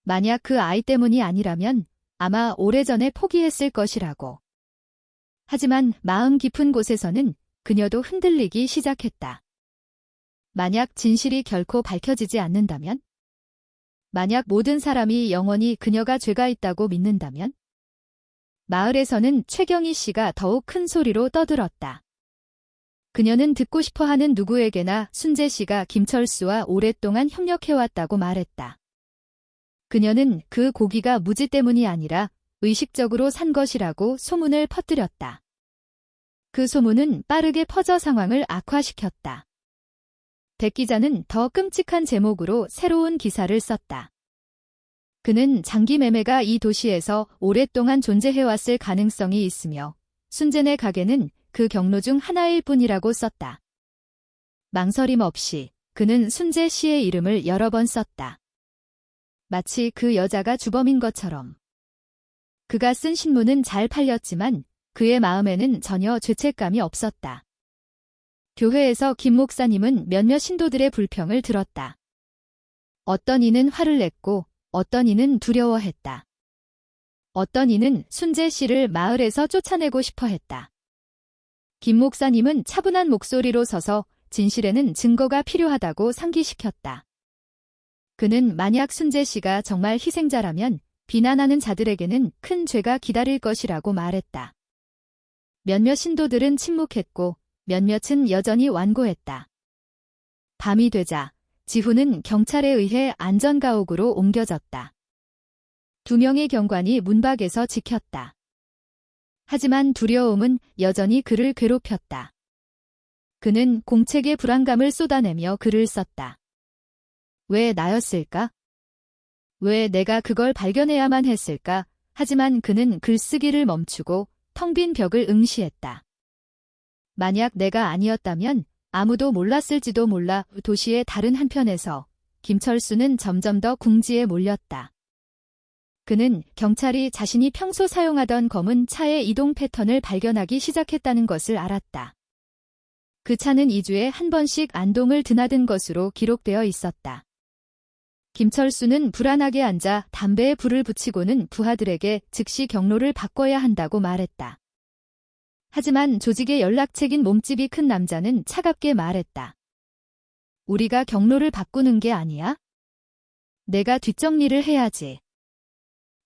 만약 그 아이 때문이 아니라면 아마 오래전에 포기했을 것이라고. 하지만 마음 깊은 곳에서는 그녀도 흔들리기 시작했다. 만약 진실이 결코 밝혀지지 않는다면? 만약 모든 사람이 영원히 그녀가 죄가 있다고 믿는다면? 마을에서는 최경희 씨가 더욱 큰 소리로 떠들었다. 그녀는 듣고 싶어하는 누구에게나 순재 씨가 김철수와 오랫동안 협력해왔다고 말했다. 그녀는 그 고기가 무지 때문이 아니라 의식적으로 산 것이라고 소문을 퍼뜨렸다. 그 소문은 빠르게 퍼져 상황을 악화시켰다. 백 기자는 더 끔찍한 제목으로 새로운 기사를 썼다. 그는 장기 매매가 이 도시에서 오랫동안 존재해왔을 가능성이 있으며 순재네 가게는 그 경로 중 하나일 뿐이라고 썼다. 망설임 없이 그는 순재 씨의 이름을 여러 번 썼다. 마치 그 여자가 주범인 것처럼. 그가 쓴 신문은 잘 팔렸지만 그의 마음에는 전혀 죄책감이 없었다. 교회에서 김 목사님은 몇몇 신도들의 불평을 들었다. 어떤 이는 화를 냈고 어떤 이는 두려워했다. 어떤 이는 순재 씨를 마을에서 쫓아내고 싶어 했다. 김 목사님은 차분한 목소리로 서서 진실에는 증거가 필요하다고 상기시켰다. 그는 만약 순재 씨가 정말 희생자라면 비난하는 자들에게는 큰 죄가 기다릴 것이라고 말했다. 몇몇 신도들은 침묵했고 몇몇은 여전히 완고했다. 밤이 되자 지후는 경찰에 의해 안전가옥으로 옮겨졌다. 2명의 경관이 문 밖에서 지켰다. 하지만 두려움은 여전히 그를 괴롭혔다. 그는 공책에 불안감을 쏟아내며 글을 썼다. 왜 나였을까? 왜 내가 그걸 발견해야만 했을까? 하지만 그는 글쓰기를 멈추고 텅 빈 벽을 응시했다. 만약 내가 아니었다면 아무도 몰랐을지도 몰라. 도시의 다른 한편에서 김철수는 점점 더 궁지에 몰렸다. 그는 경찰이 자신이 평소 사용하던 검은 차의 이동 패턴을 발견하기 시작했다는 것을 알았다. 그 차는 2주에 한 번씩 안동을 드나든 것으로 기록되어 있었다. 김철수는 불안하게 앉아 담배에 불을 붙이고는 부하들에게 즉시 경로를 바꿔야 한다고 말했다. 하지만 조직의 연락책인 몸집이 큰 남자는 차갑게 말했다. 우리가 경로를 바꾸는 게 아니야? 내가 뒷정리를 해야지.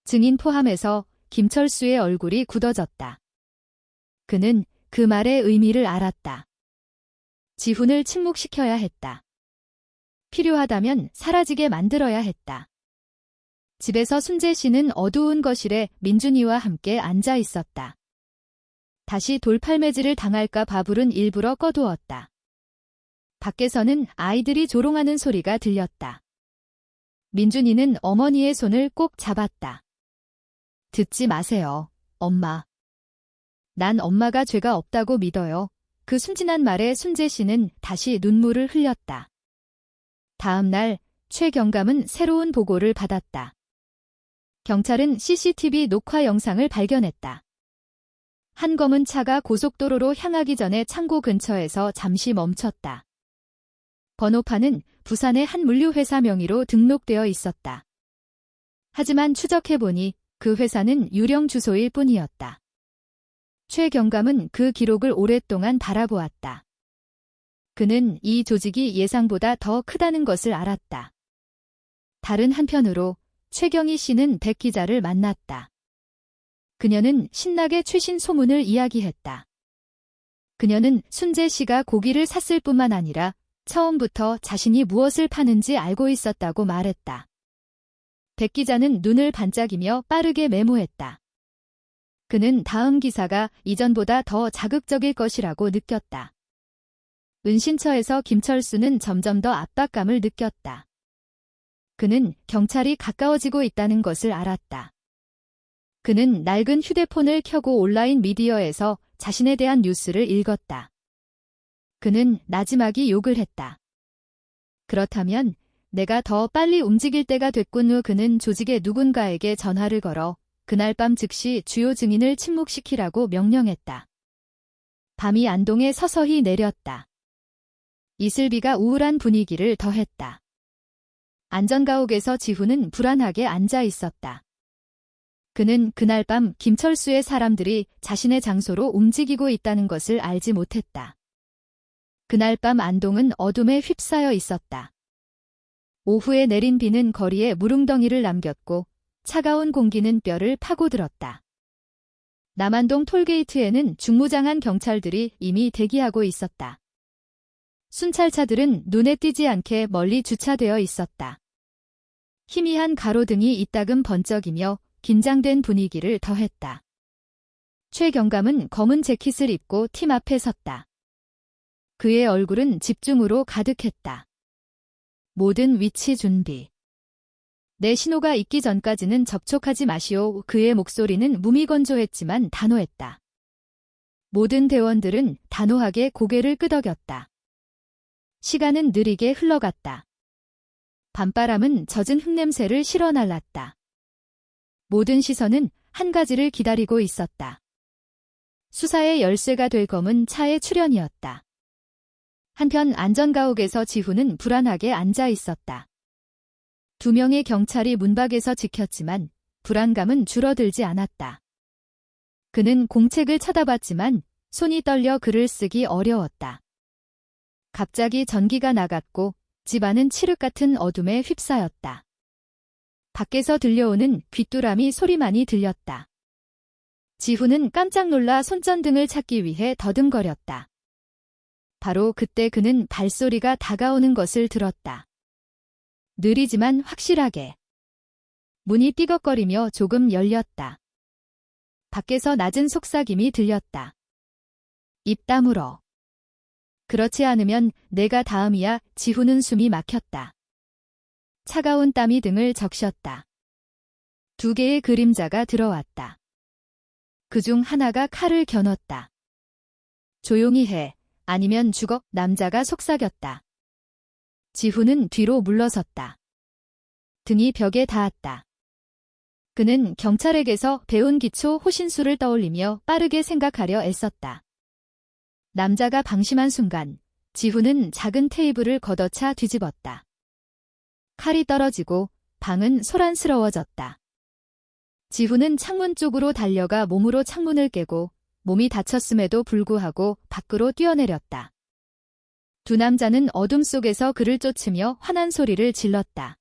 증인 포함해서 김철수의 얼굴이 굳어졌다. 그는 그 말의 의미를 알았다. 지훈을 침묵시켜야 했다. 필요하다면 사라지게 만들어야 했다. 집에서 순재 씨는 어두운 거실에 민준이와 함께 앉아 있었다. 다시 돌팔매질을 당할까 바불은 일부러 꺼두었다. 밖에서는 아이들이 조롱하는 소리가 들렸다. 민준이는 어머니의 손을 꼭 잡았다. 듣지 마세요, 엄마. 난 엄마가 죄가 없다고 믿어요. 그 순진한 말에 순재 씨는 다시 눈물을 흘렸다. 다음 날 최 경감은 새로운 보고를 받았다. 경찰은 CCTV 녹화 영상을 발견했다. 한 검은 차가 고속도로로 향하기 전에 창고 근처에서 잠시 멈췄다. 번호판은 부산의 한 물류회사 명의로 등록되어 있었다. 하지만 추적해보니 그 회사는 유령 주소일 뿐이었다. 최 경감은 그 기록을 오랫동안 바라보았다. 그는 이 조직이 예상보다 더 크다는 것을 알았다. 다른 한편으로 최경희 씨는 백 기자를 만났다. 그녀는 신나게 최신 소문을 이야기했다. 그녀는 순재 씨가 고기를 샀을 뿐만 아니라 처음부터 자신이 무엇을 파는지 알고 있었다고 말했다. 백 기자는 눈을 반짝이며 빠르게 메모했다. 그는 다음 기사가 이전보다 더 자극적일 것이라고 느꼈다. 은신처에서 김철수는 점점 더 압박감을 느꼈다. 그는 경찰이 가까워지고 있다는 것을 알았다. 그는 낡은 휴대폰을 켜고 온라인 미디어에서 자신에 대한 뉴스를 읽었다. 그는 나지막이 욕을 했다. 그렇다면 내가 더 빨리 움직일 때가 됐군 후 그는 조직의 누군가에게 전화를 걸어 그날 밤 즉시 주요 증인을 침묵시키라고 명령했다. 밤이 안동에 서서히 내렸다. 이슬비가 우울한 분위기를 더했다. 안전가옥에서 지훈은 불안하게 앉아 있었다. 그는 그날 밤 김철수의 사람들이 자신의 장소로 움직이고 있다는 것을 알지 못했다. 그날 밤 안동은 어둠에 휩싸여 있었다. 오후에 내린 비는 거리에 무릉덩이를 남겼고 차가운 공기는 뼈를 파고들었다. 남안동 톨게이트에는 중무장한 경찰들이 이미 대기하고 있었다. 순찰차들은 눈에 띄지 않게 멀리 주차되어 있었다. 희미한 가로등이 이따금 번쩍이며 긴장된 분위기를 더했다. 최 경감은 검은 재킷을 입고 팀 앞에 섰다. 그의 얼굴은 집중으로 가득했다. 모든 위치 준비. 내 신호가 있기 전까지는 접촉하지 마시오. 그의 목소리는 무미건조했지만 단호했다. 모든 대원들은 단호하게 고개를 끄덕였다. 시간은 느리게 흘러갔다. 밤바람은 젖은 흙냄새를 실어날랐다. 모든 시선은 한 가지를 기다리고 있었다. 수사의 열쇠가 될 검은 차의 출현이었다. 한편 안전가옥에서 지훈은 불안하게 앉아 있었다. 2명의 경찰이 문밖에서 지켰지만 불안감은 줄어들지 않았다. 그는 공책을 쳐다봤지만 손이 떨려 글을 쓰기 어려웠다. 갑자기 전기가 나갔고 집안은 칠흑 같은 어둠에 휩싸였다. 밖에서 들려오는 귀뚜라미 소리만이 들렸다. 지훈은 깜짝 놀라 손전등을 찾기 위해 더듬거렸다. 바로 그때 그는 발소리가 다가오는 것을 들었다. 느리지만 확실하게. 문이 삐걱거리며 조금 열렸다. 밖에서 낮은 속삭임이 들렸다. 입 다물어. 그렇지 않으면 내가 다음이야. 지훈은 숨이 막혔다. 차가운 땀이 등을 적셨다. 2개의 그림자가 들어왔다. 그중 하나가 칼을 겨눴다. 조용히 해. 아니면 죽어. 남자가 속삭였다. 지훈은 뒤로 물러섰다. 등이 벽에 닿았다. 그는 경찰에게서 배운 기초 호신술을 떠올리며 빠르게 생각하려 애썼다. 남자가 방심한 순간 지훈은 작은 테이블을 걷어차 뒤집었다. 칼이 떨어지고 방은 소란스러워졌다. 지훈은 창문 쪽으로 달려가 몸으로 창문을 깨고 몸이 다쳤음에도 불구하고 밖으로 뛰어내렸다. 두 남자는 어둠 속에서 그를 쫓으며 화난 소리를 질렀다.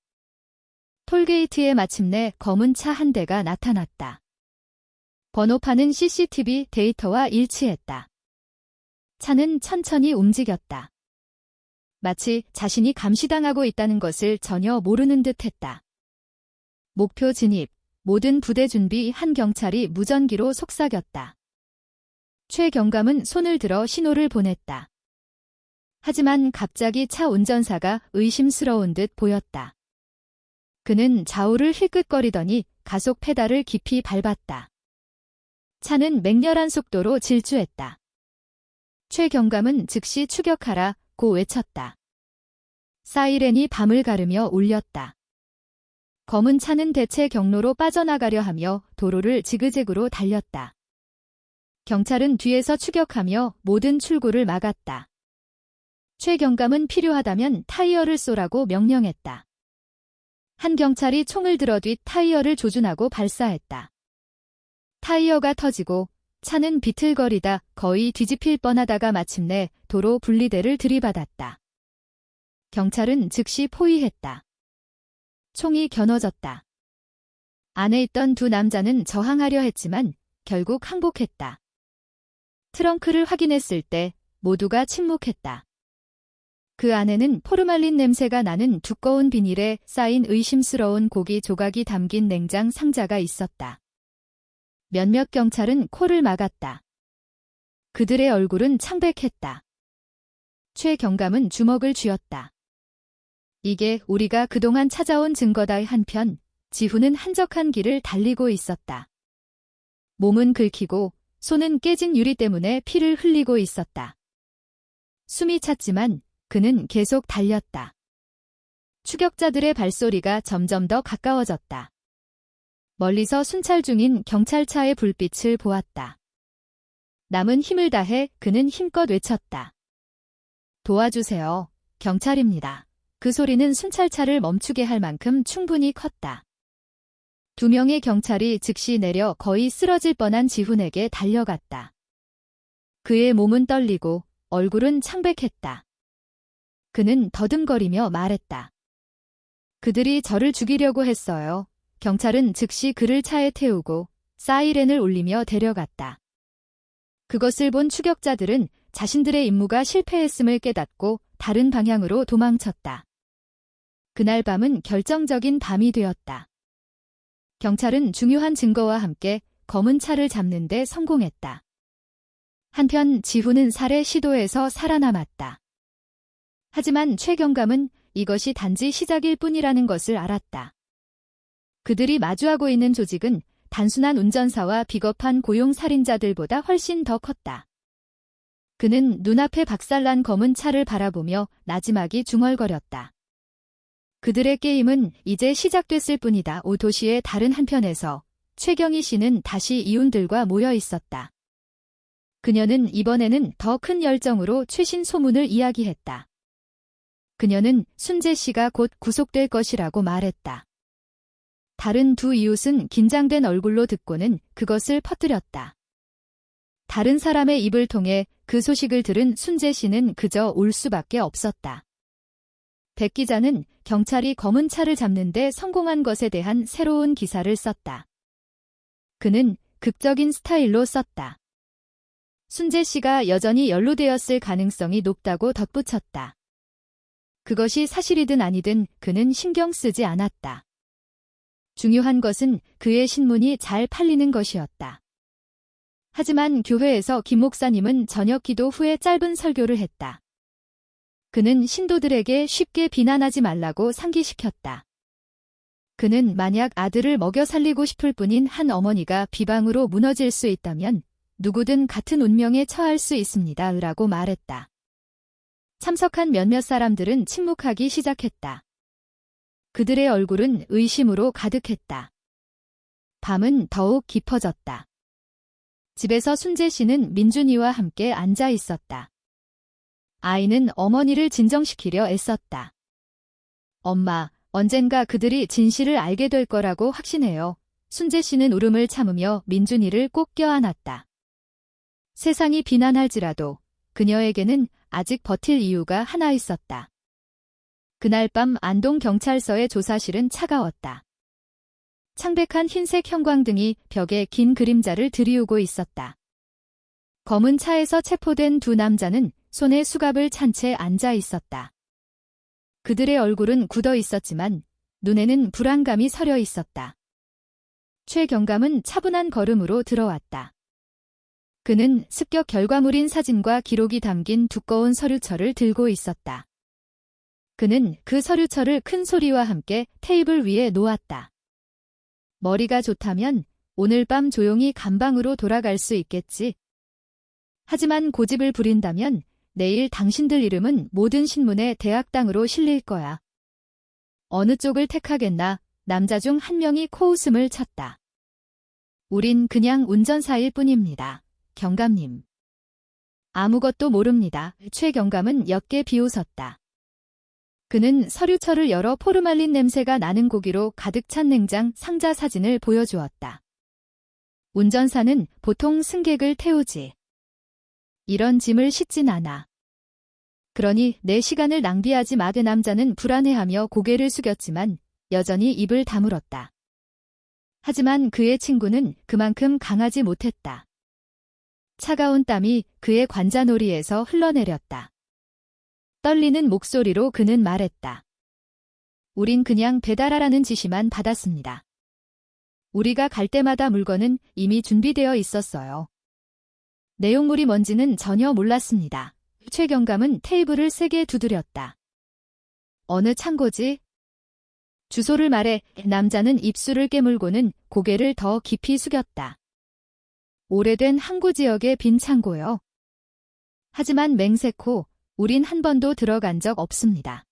톨게이트에 마침내 검은 차 한 대가 나타났다. 번호판은 CCTV 데이터와 일치했다. 차는 천천히 움직였다. 마치 자신이 감시당하고 있다는 것을 전혀 모르는 듯했다. 목표 진입, 모든 부대 준비. 한 경찰이 무전기로 속삭였다. 최 경감은 손을 들어 신호를 보냈다. 하지만 갑자기 차 운전사가 의심스러운 듯 보였다. 그는 좌우를 힐끗거리더니 가속 페달을 깊이 밟았다. 차는 맹렬한 속도로 질주했다. 최 경감은 즉시 추격하라 고 외쳤다. 사이렌이 밤을 가르며 울렸다. 검은 차는 대체 경로로 빠져나가려 하며 도로를 지그재그로 달렸다. 경찰은 뒤에서 추격하며 모든 출구를 막았다. 최 경감은 필요하다면 타이어를 쏘라고 명령했다. 한 경찰이 총을 들어 뒷 타이어를 조준하고 발사했다. 타이어가 터지고 차는 비틀거리다 거의 뒤집힐 뻔하다가 마침내 도로 분리대를 들이받았다. 경찰은 즉시 포위했다. 총이 겨눠졌다. 안에 있던 두 남자는 저항하려 했지만 결국 항복했다. 트렁크를 확인했을 때 모두가 침묵했다. 그 안에는 포르말린 냄새가 나는 두꺼운 비닐에 쌓인 의심스러운 고기 조각이 담긴 냉장 상자가 있었다. 몇몇 경찰은 코를 막았다. 그들의 얼굴은 창백했다. 최 경감은 주먹을 쥐었다. 이게 우리가 그동안 찾아온 증거다. 한편 지훈은 한적한 길을 달리고 있었다. 몸은 긁히고 손은 깨진 유리 때문에 피를 흘리고 있었다. 숨이 찼지만 그는 계속 달렸다. 추격자들의 발소리가 점점 더 가까워졌다. 멀리서 순찰 중인 경찰차의 불빛을 보았다. 남은 힘을 다해 그는 힘껏 외쳤다. 도와주세요. 경찰입니다. 그 소리는 순찰차를 멈추게 할 만큼 충분히 컸다. 두 명의 경찰이 즉시 내려 거의 쓰러질 뻔한 지훈에게 달려갔다. 그의 몸은 떨리고 얼굴은 창백했다. 그는 더듬거리며 말했다. 그들이 저를 죽이려고 했어요. 경찰은 즉시 그를 차에 태우고 사이렌을 울리며 데려갔다. 그것을 본 추격자들은 자신들의 임무가 실패했음을 깨닫고 다른 방향으로 도망쳤다. 그날 밤은 결정적인 밤이 되었다. 경찰은 중요한 증거와 함께 검은 차를 잡는 데 성공했다. 한편 지훈은 살해 시도에서 살아남았다. 하지만 최 경감은 이것이 단지 시작일 뿐이라는 것을 알았다. 그들이 마주하고 있는 조직은 단순한 운전사와 비겁한 고용살인자들보다 훨씬 더 컸다. 그는 눈앞에 박살난 검은 차를 바라보며 나지막이 중얼거렸다. 그들의 게임은 이제 시작됐을 뿐이다. 도시의 다른 한편에서 최경희 씨는 다시 이웃들과 모여 있었다. 그녀는 이번에는 더 큰 열정으로 최신 소문을 이야기했다. 그녀는 순재 씨가 곧 구속될 것이라고 말했다. 다른 두 이웃은 긴장된 얼굴로 듣고는 그것을 퍼뜨렸다. 다른 사람의 입을 통해 그 소식을 들은 순재 씨는 그저 울 수밖에 없었다. 백 기자는 경찰이 검은 차를 잡는 데 성공한 것에 대한 새로운 기사를 썼다. 그는 극적인 스타일로 썼다. 순재 씨가 여전히 연루되었을 가능성이 높다고 덧붙였다. 그것이 사실이든 아니든 그는 신경 쓰지 않았다. 중요한 것은 그의 신문이 잘 팔리는 것이었다. 하지만 교회에서 김 목사님은 저녁 기도 후에 짧은 설교를 했다. 그는 신도들에게 쉽게 비난하지 말라고 상기시켰다. 그는 만약 아들을 먹여 살리고 싶을 뿐인 한 어머니가 비방으로 무너질 수 있다면 누구든 같은 운명에 처할 수 있습니다. 라고 말했다. 참석한 몇몇 사람들은 침묵하기 시작했다. 그들의 얼굴은 의심으로 가득했다. 밤은 더욱 깊어졌다. 집에서 순재 씨는 민준이와 함께 앉아 있었다. 아이는 어머니를 진정시키려 애썼다. 엄마, 언젠가 그들이 진실을 알게 될 거라고 확신해요. 순재 씨는 울음을 참으며 민준이를 꼭 껴안았다. 세상이 비난할지라도 그녀에게는 아직 버틸 이유가 하나 있었다. 그날 밤 안동경찰서의 조사실은 차가웠다. 창백한 흰색 형광등이 벽에 긴 그림자를 들이우고 있었다. 검은 차에서 체포된 두 남자는 손에 수갑을 찬 채 앉아 있었다. 그들의 얼굴은 굳어 있었지만 눈에는 불안감이 서려 있었다. 최 경감은 차분한 걸음으로 들어왔다. 그는 습격 결과물인 사진과 기록이 담긴 두꺼운 서류철을 들고 있었다. 그는 그 서류철을 큰 소리와 함께 테이블 위에 놓았다. 머리가 좋다면 오늘 밤 조용히 감방으로 돌아갈 수 있겠지. 하지만 고집을 부린다면 내일 당신들 이름은 모든 신문에 대학당으로 실릴 거야. 어느 쪽을 택하겠나? 남자 중 한 명이 코웃음을 쳤다. 우린 그냥 운전사일 뿐입니다. 경감님. 아무것도 모릅니다. 최 경감은 옅게 비웃었다. 그는 서류철을 열어 포르말린 냄새가 나는 고기로 가득 찬 냉장 상자 사진을 보여주었다. 운전사는 보통 승객을 태우지. 이런 짐을 싣진 않아. 그러니 내 시간을 낭비하지 마. 그 남자는 불안해하며 고개를 숙였지만 여전히 입을 다물었다. 하지만 그의 친구는 그만큼 강하지 못했다. 차가운 땀이 그의 관자놀이에서 흘러내렸다. 떨리는 목소리로 그는 말했다. 우린 그냥 배달하라는 지시만 받았습니다. 우리가 갈 때마다 물건은 이미 준비되어 있었어요. 내용물이 뭔지는 전혀 몰랐습니다. 최 경감은 테이블을 세게 두드렸다. 어느 창고지? 주소를 말해. 남자는 입술을 깨물고는 고개를 더 깊이 숙였다. 오래된 항구 지역의 빈 창고요. 하지만 맹세코 우린 한 번도 들어간 적 없습니다.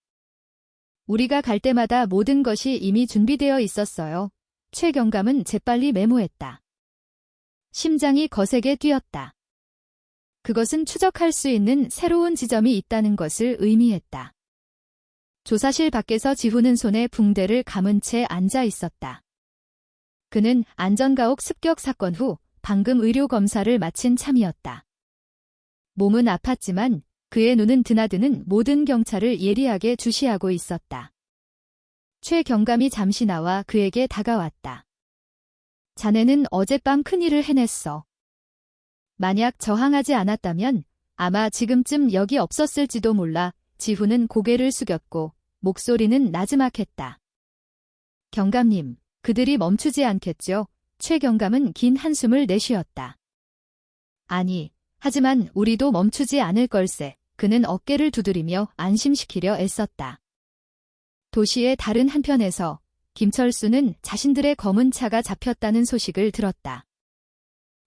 우리가 갈 때마다 모든 것이 이미 준비되어 있었어요. 최 경감은 재빨리 메모했다. 심장이 거세게 뛰었다. 그것은 추적할 수 있는 새로운 지점이 있다는 것을 의미했다. 조사실 밖에서 지훈은 손에 붕대를 감은 채 앉아 있었다. 그는 안전가옥 습격 사건 후 방금 의료검사를 마친 참이었다. 몸은 아팠지만 그의 눈은 드나드는 모든 경찰을 예리하게 주시하고 있었다. 최 경감이 잠시 나와 그에게 다가왔다. 자네는 어젯밤 큰일을 해냈어. 만약 저항하지 않았다면 아마 지금쯤 여기 없었을지도 몰라. 지훈은 고개를 숙였고 목소리는 나지막했다. 경감님, 그들이 멈추지 않겠죠? 최 경감은 긴 한숨을 내쉬었다. 아니, 하지만 우리도 멈추지 않을 걸세. 그는 어깨를 두드리며 안심시키려 애썼다. 도시의 다른 한편에서 김철수는 자신들의 검은 차가 잡혔다는 소식을 들었다.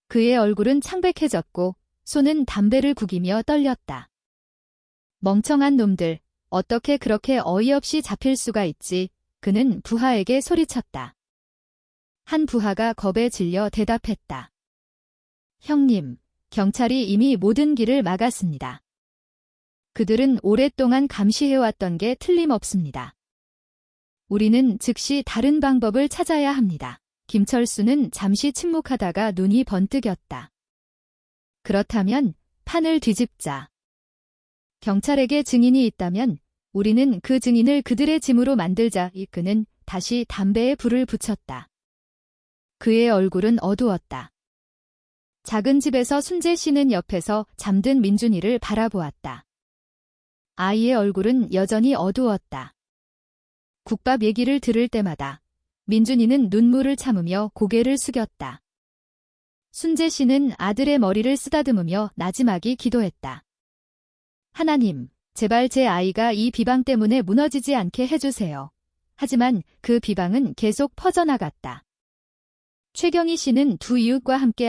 그의 얼굴은 창백해졌고 손은 담배를 구기며 떨렸다. 멍청한 놈들, 어떻게 그렇게 어이없이 잡힐 수가 있지? 그는 부하에게 소리쳤다. 한 부하가 겁에 질려 대답했다. 형님, 경찰이 이미 모든 길을 막았습니다. 그들은 오랫동안 감시해왔던 게 틀림없습니다. 우리는 즉시 다른 방법을 찾아야 합니다. 김철수는 잠시 침묵하다가 눈이 번뜩였다. 그렇다면 판을 뒤집자. 경찰에게 증인이 있다면 우리는 그 증인을 그들의 짐으로 만들자. 그는 다시 담배에 불을 붙였다. 그의 얼굴은 어두웠다. 작은 집에서 순재 씨는 옆에서 잠든 민준이를 바라보았다. 아이의 얼굴은 여전히 어두웠다. 국밥 얘기를 들을 때마다 민준이는 눈물을 참으며 고개를 숙였다. 순재 씨는 아들의 머리를 쓰다듬으며 나지막이 기도했다. 하나님, 제발 제 아이가 이 비방 때문에 무너지지 않게 해주세요. 하지만 그 비방은 계속 퍼져나갔다. 최경희 씨는 두 이웃과 함께